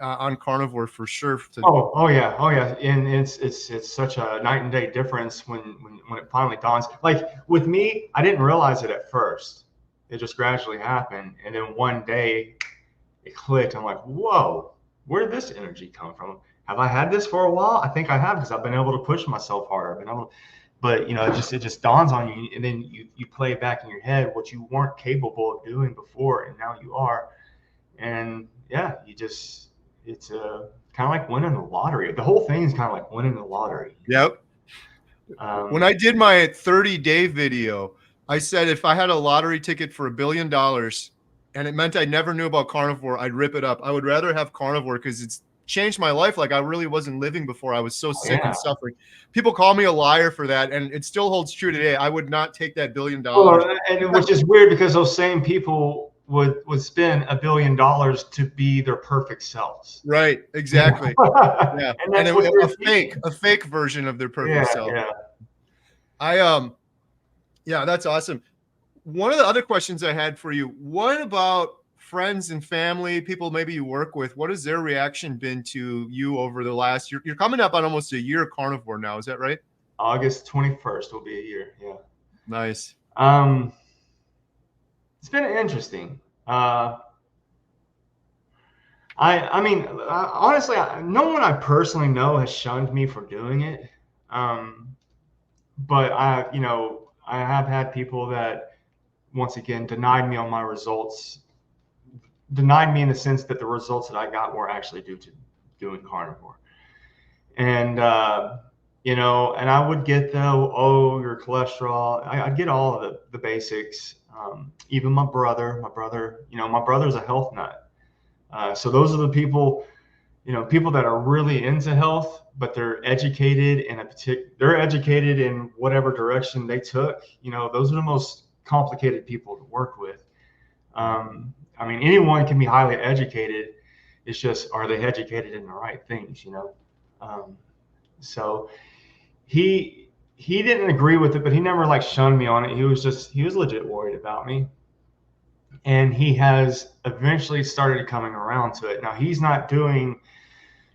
on carnivore for sure. Oh yeah, and it's such a night and day difference when it finally dawns. Like with me, I didn't realize it at first. It just gradually happened, and then one day it clicked. I'm like, whoa, where did this energy come from? Have I had this for a while? I think I have, because I've been able to push myself harder. But it just dawns on you, and then you play it back in your head what you weren't capable of doing before, and now you are. And yeah, it's kind of like winning the lottery. The whole thing is kind of like winning the lottery. Yep. When I did my 30-day video, I said if I had a lottery ticket for $1 billion and it meant I never knew about carnivore, I'd rip it up. I would rather have carnivore because it's changed my life like I really wasn't living before. I was so sick and suffering. People call me a liar for that, and it still holds true today. I would not take that $1 billion. Well, and which is weird because those same people would spend $1 billion to be their perfect selves. Right, exactly. Yeah, and a fake version of their perfect self. Yeah. Yeah, that's awesome. One of the other questions I had for you: what about friends and family, people maybe you work with? What has their reaction been to you over the last year? You're coming up on almost a year carnivore now, is that right? August 21st will be a year. Yeah. Nice. It's been interesting. Honestly, no one I personally know has shunned me for doing it. But I have had people that, once again, denied me on my results. Denied me in the sense that the results that I got were actually due to doing carnivore. And, and I would get your cholesterol. I'd get all of the basics. Even my brother's a health nut. So those are the people that are really into health, but they're educated in whatever direction they took. Those are the most complicated people to work with. Anyone can be highly educated. It's just, are they educated in the right things? So he didn't agree with it, but he never shunned me on it. He was legit worried about me. And he has eventually started coming around to it. Now he's not doing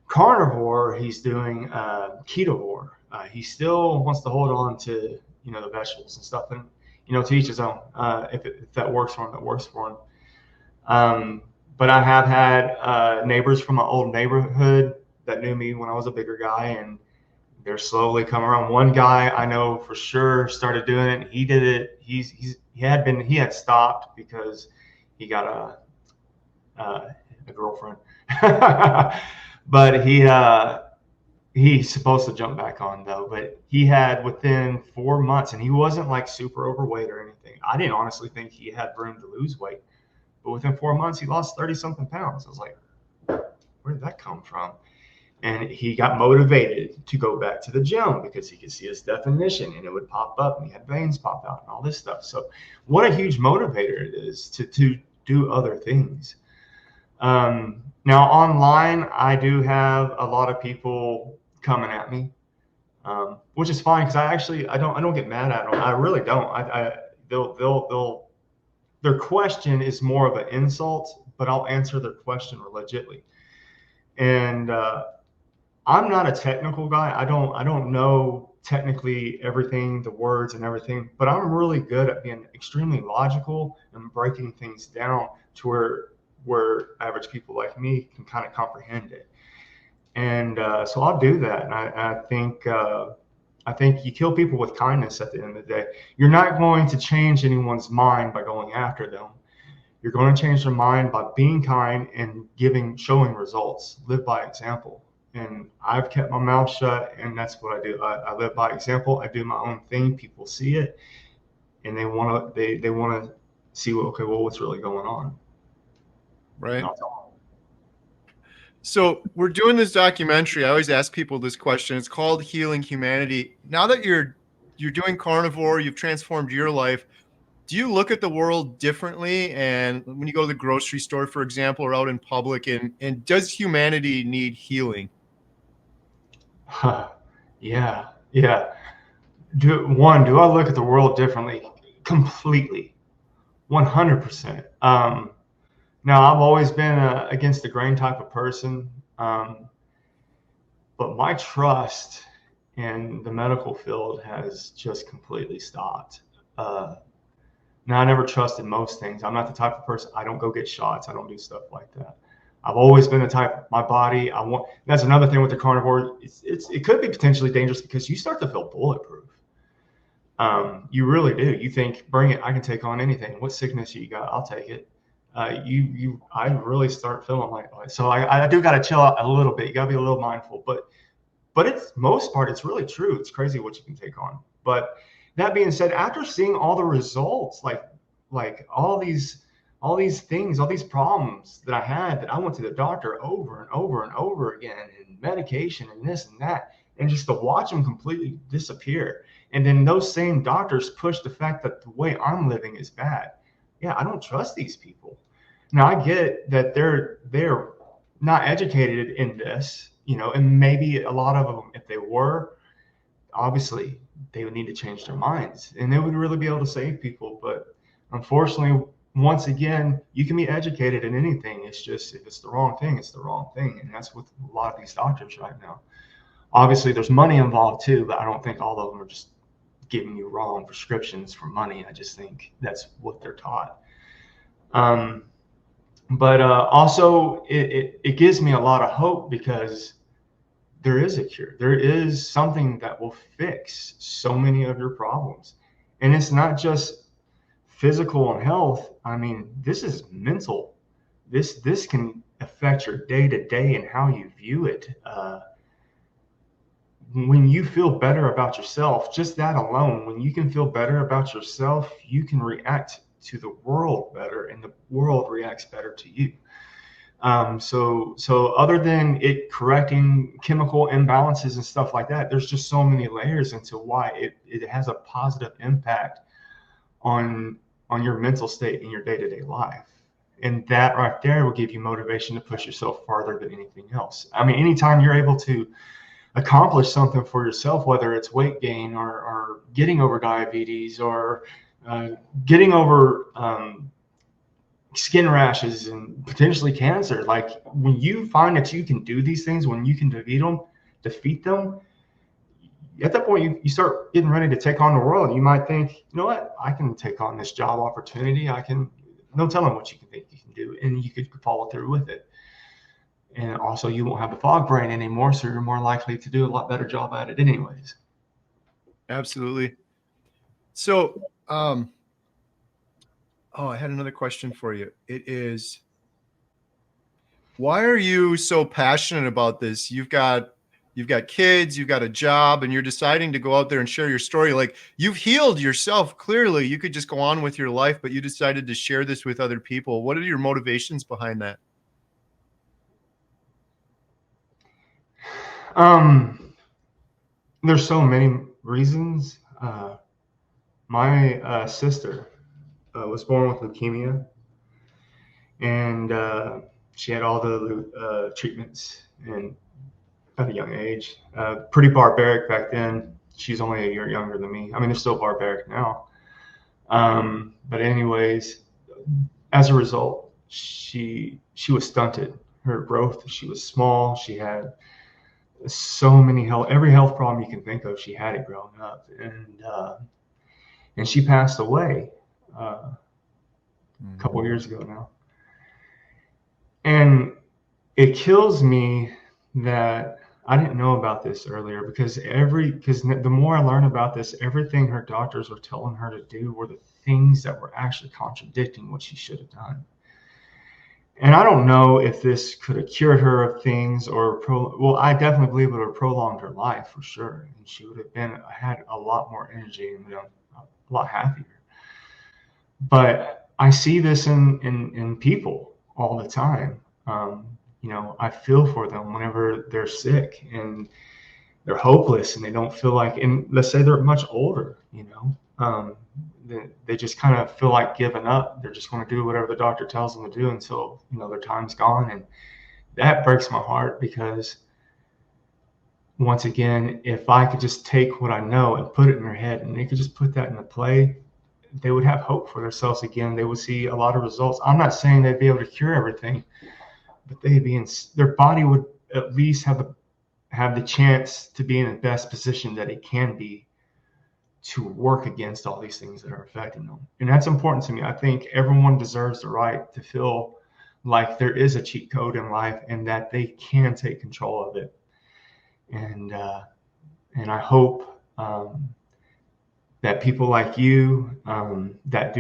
carnivore, he's doing ketovore. He still wants to hold on to, the vegetables and stuff. And to each his own. If that works for him, that works for him. But I have had neighbors from my old neighborhood that knew me when I was a bigger guy, and they're slowly coming around. One guy I know for sure started doing it. He did it. He had stopped because he got a girlfriend, but he's supposed to jump back on though. But he had within 4 months, and he wasn't like super overweight or anything. I didn't honestly think he had room to lose weight, but within 4 months he lost 30 something pounds. I was like, where did that come from? And he got motivated to go back to the gym because he could see his definition and it would pop up and he had veins pop out and all this stuff. So what a huge motivator it is to do other things. Now online, I do have a lot of people coming at me, which is fine because I don't get mad at them. I really don't. Their question is more of an insult, but I'll answer their question legitly. And I'm not a technical guy. I don't know technically everything, the words and everything, but I'm really good at being extremely logical and breaking things down to where average people like me can kind of comprehend it. And so I'll do that. And I think you kill people with kindness at the end of the day. You're not going to change anyone's mind by going after them. You're going to change their mind by being kind and showing results. Live by example. And I've kept my mouth shut, and that's what I do. I live by example. I do my own thing. People see it, and they want to see what's really going on. Right. So we're doing this documentary. I always ask people this question. It's called Healing Humanity. Now that you're doing carnivore, you've transformed your life. Do you look at the world differently? And when you go to the grocery store, for example, or out in public, and does humanity need healing? Yeah. Do I look at the world differently? Completely. 100%. Now, I've always been against the grain type of person, but my trust in the medical field has just completely stopped. Now, I never trusted most things. I'm not the type of person, I don't go get shots. I don't do stuff like that. I've always been the type, my body, that's another thing with the carnivore. It could be potentially dangerous because you start to feel bulletproof. You really do. You think, bring it, I can take on anything. What sickness you got, I'll take it. I really start feeling like, so I do got to chill out a little bit. You got to be a little mindful, but it's most part, it's really true. It's crazy what you can take on. But that being said, after seeing all the results, like all these things, all these problems that I had, that I went to the doctor over and over and over again, and medication and this and that, and just to watch them completely disappear. And then those same doctors push the fact that the way I'm living is bad. Yeah, I don't trust these people. Now I get that they're not educated in this, and maybe a lot of them, if they were, obviously they would need to change their minds and they would really be able to save people. But unfortunately, once again, you can be educated in anything. It's just, if it's the wrong thing, it's the wrong thing. And that's with a lot of these doctors right now. Obviously there's money involved too, but I don't think all of them are just giving you wrong prescriptions for money. I just think that's what they're taught. But also it gives me a lot of hope because there is a cure. There is something that will fix so many of your problems. And it's not just physical and health. I mean, this is mental. This can affect your day to day and how you view it. When you feel better about yourself, just that alone, when you can feel better about yourself, you can react to the world better, and the world reacts better to you. So other than it correcting chemical imbalances and stuff like that, there's just so many layers into why it has a positive impact on your mental state in your day-to-day life. And that right there will give you motivation to push yourself farther than anything else. I mean, anytime you're able to accomplish something for yourself, whether it's weight gain or getting over diabetes or getting over skin rashes and potentially cancer, like when you find that you can do these things, when you can defeat them, at that point, you start getting ready to take on the world. You might think, you know what, I can take on this job opportunity. No telling what you can think you can do, and you could follow through with it. And also, you won't have the fog brain anymore, so you're more likely to do a lot better job at it anyways. Absolutely. So, I had another question for you. It is, why are you so passionate about this? You've got kids, you've got a job, and you're deciding to go out there and share your story. Like, you've healed yourself. Clearly, you could just go on with your life, but you decided to share this with other people. What are your motivations behind that? There's so many reasons. My sister was born with leukemia, and she had all the treatments and at a young age. Pretty barbaric back then. She's only a year younger than me. I mean, they're still barbaric now. But anyways, as a result, she was stunted. Her growth, she was small. She had so many every health problem you can think of. She had it growing up, and she passed away a couple of years ago now. And it kills me that I didn't know about this earlier, because the more I learn about this, everything her doctors were telling her to do were the things that were actually contradicting what she should have done. And I don't know if this could have cured her of things well, I definitely believe it would have prolonged her life for sure. And she would have had a lot more energy and a lot happier. But I see this in people all the time. I feel for them whenever they're sick and they're hopeless and they don't feel like, and let's say they're much older, they just kind of feel like giving up. They're just going to do whatever the doctor tells them to do until, their time's gone. And that breaks my heart, because once again, if I could just take what I know and put it in their head and they could just put that into play, they would have hope for themselves again. They would see a lot of results. I'm not saying they'd be able to cure everything, but their body would at least have the chance to be in the best position that it can be to work against all these things that are affecting them. And that's important to me. I think everyone deserves the right to feel like there is a cheat code in life and that they can take control of it. And I hope that people like you that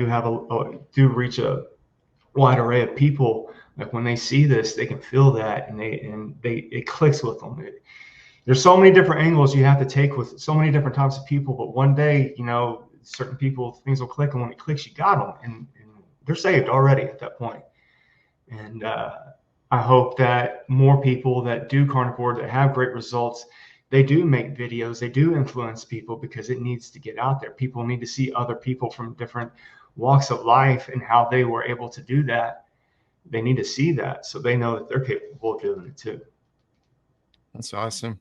do reach a wide array of people, like when they see this, they can feel that, and it clicks with them. There's so many different angles you have to take with so many different types of people, but one day, certain people, things will click, and when it clicks, you got them, and they're saved already at that point. And I hope that more people that do carnivore, that have great results, they do make videos, they do influence people, because it needs to get out there. People need to see other people from different walks of life and how they were able to do that. They need to see that so they know that they're capable of doing it too. That's awesome.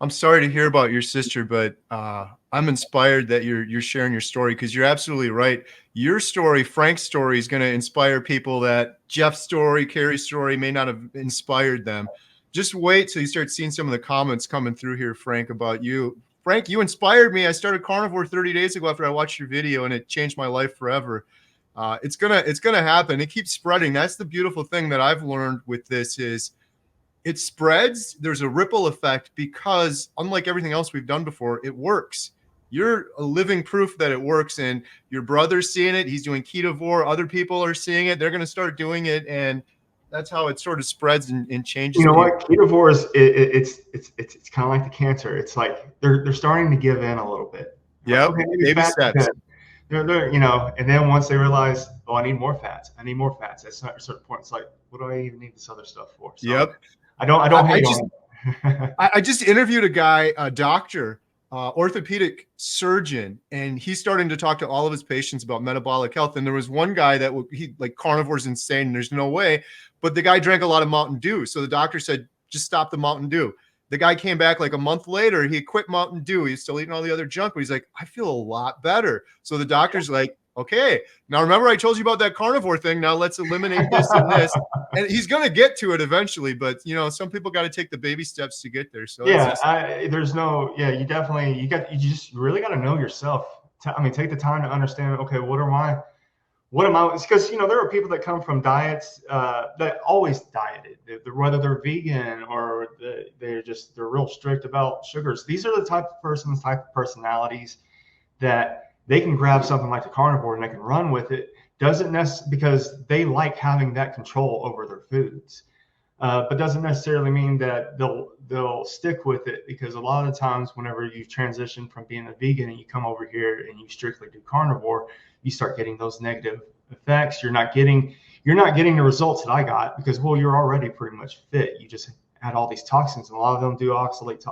I'm sorry to hear about your sister, but I'm inspired that you're sharing your story, because you're absolutely right. Your story, Frank's story, is going to inspire people that Jeff's story, Carrie's story may not have inspired them. Just wait till you start seeing some of the comments coming through here, Frank, about you. Frank, you inspired me. I started carnivore 30 days ago after I watched your video, and it changed my life forever. It's gonna happen. It keeps spreading. That's the beautiful thing that I've learned with this is it spreads. There's a ripple effect, because unlike everything else we've done before, it works. You're a living proof that it works, and your brother's seeing it. He's doing ketovore. Other people are seeing it. They're going to start doing it, and that's how it sort of spreads and changes. You know what? Ketovore is it's kind of like the cancer. It's like they're starting to give in a little bit. Yeah, okay, baby steps. They're and then once they realize, oh, I need more fats. At a certain point, it's like, what do I even need this other stuff for? So yep. I don't hate on it. I just interviewed a guy, a doctor, orthopedic surgeon, and he's starting to talk to all of his patients about metabolic health. And there was one guy that he like, carnivore's insane, and there's no way. But the guy drank a lot of Mountain Dew. So the doctor said, just stop the Mountain Dew. The guy came back like a month later. He quit Mountain Dew. He's still eating all the other junk, but he's like, I feel a lot better. So the doctor's like, Okay, now remember I told you about that carnivore thing. Now let's eliminate this and this. And he's going to get to it eventually, but you know, some people got to take the baby steps to get there. So it's Yeah, just you definitely, you just really got to know yourself. I mean, take the time to understand, okay, what am I, because, there are people that come from diets that always dieted, whether they're vegan or they're real strict about sugars. These are the type of personalities that they can grab something like the carnivore and they can run with it. Doesn't necessarily because they like having that control over their foods, but doesn't necessarily mean that they'll stick with it, because a lot of the times whenever you transition from being a vegan and you come over here and you strictly do carnivore, you start getting those negative effects. You're not getting the results that I got, because, well, you're already pretty much fit. You just had all these toxins, and a lot of them do oxalate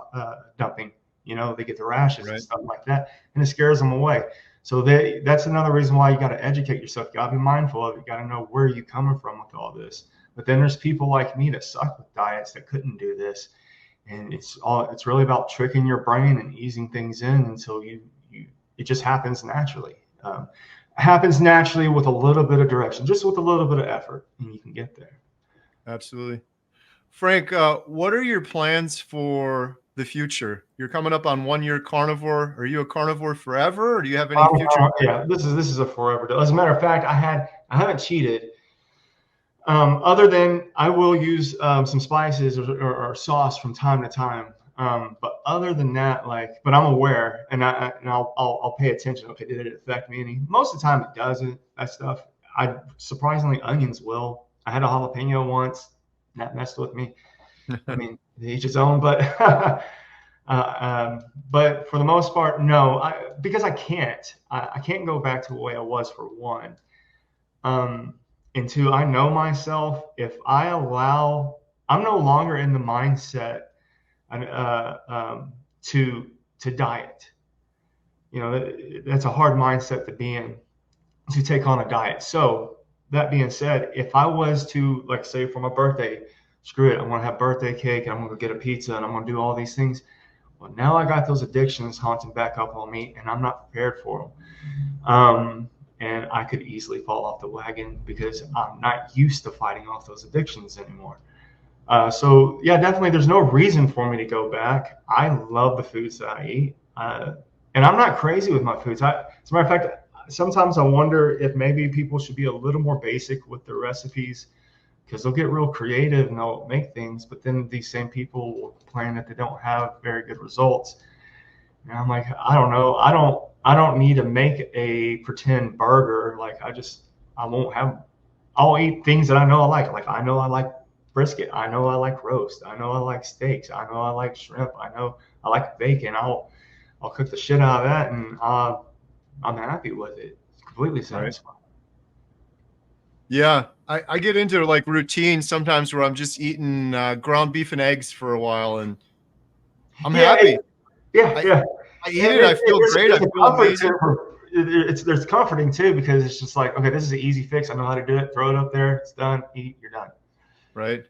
dumping. They get the rashes and right. stuff like that, and it scares them away. So that's another reason why you got to educate yourself. You got to be mindful of it. You got to know where you're coming from with all this. But then there's people like me that suck with diets that couldn't do this, and it's really about tricking your brain and easing things in until it just happens naturally. Happens naturally with a little bit of direction, just with a little bit of effort, and you can get there. Absolutely. Frank, what are your plans for the future? You're coming up on 1 year carnivore. Are you a carnivore forever, or do you have any future? Yeah, this is a forever deal. As a matter of fact, I haven't cheated. Other than I will use some spices or sauce from time to time. But other than that, but I'm aware, and I'll pay attention. Okay, did it affect me any? Most of the time, it doesn't. That stuff. Surprisingly, onions will. I had a jalapeno once. That messed with me. I mean, each his own, but but for the most part, no. Because I can't. I can't go back to the way I was, for one. And two, I know myself. If I allow, I'm no longer in the mindset to diet. That's a hard mindset to be in, to take on a diet. So that being said, if I was to, like, say for my birthday, screw it, I'm gonna have birthday cake and I'm gonna get a pizza and I'm gonna do all these things. Well, now I got those addictions haunting back up on me, and I'm not prepared for them. And I could easily fall off the wagon because I'm not used to fighting off those addictions anymore. So yeah, definitely, there's no reason for me to go back. I love the foods that I eat, and I'm not crazy with my foods. As a matter of fact, sometimes I wonder if maybe people should be a little more basic with their recipes, because they'll get real creative and they'll make things, but then these same people will complain that they don't have very good results. And I'm like, I don't know. I don't need to make a pretend burger. I'll eat things that I know I like. Like, I know I like brisket. I know I like roast. I know I like steaks. I know I like shrimp. I know I like bacon. I'll cook the shit out of that, and I'm happy with it. It's completely satisfying. Yeah, I get into like routine sometimes where I'm just eating ground beef and eggs for a while, and I'm happy. Yeah. I eat it. I feel great. I feel amazing. There's comforting too, because it's just like, okay, this is an easy fix. I know how to do it. Throw it up there. It's done. Eat. You're done. Right.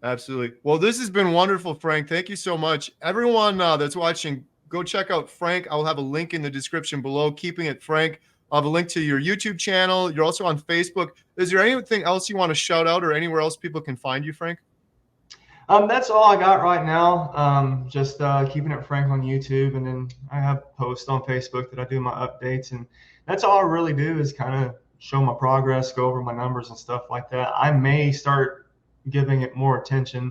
Absolutely. Well, this has been wonderful, Frank. Thank you so much. Everyone that's watching, go check out Frank. I will have a link in the description below. Keeping It Frank. I'll have a link to your YouTube channel. You're also on Facebook. Is there anything else you want to shout out, or anywhere else people can find you, Frank? That's all I got right now. Just Keeping It Frank on YouTube, and then I have posts on Facebook that I do my updates, and that's all I really do, is kind of show my progress, go over my numbers and stuff like that. I may start giving it more attention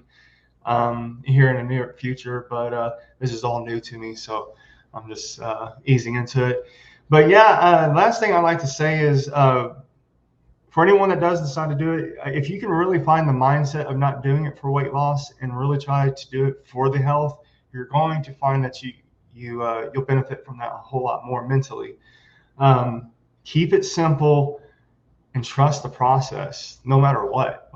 here in the near future, but this is all new to me, so I'm just easing into it. But yeah, last thing I'd like to say is, for anyone that does decide to do it, if you can really find the mindset of not doing it for weight loss and really try to do it for the health, you're going to find that you'll benefit from that a whole lot more mentally. Keep it simple and trust the process, no matter what.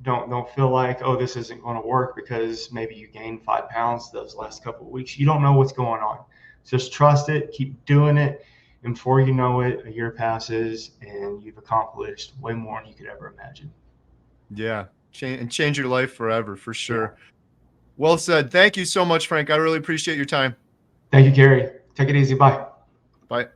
Don't feel like, oh, this isn't going to work because maybe you gained 5 pounds those last couple of weeks. You don't know what's going on. Just trust it, keep doing it, and before you know it, a year passes and you've accomplished way more than you could ever imagine. Yeah, change your life forever, for sure. Yeah. Well said. Thank you so much, Frank. I really appreciate your time. Thank you, Gary. Take it easy. Bye. Bye.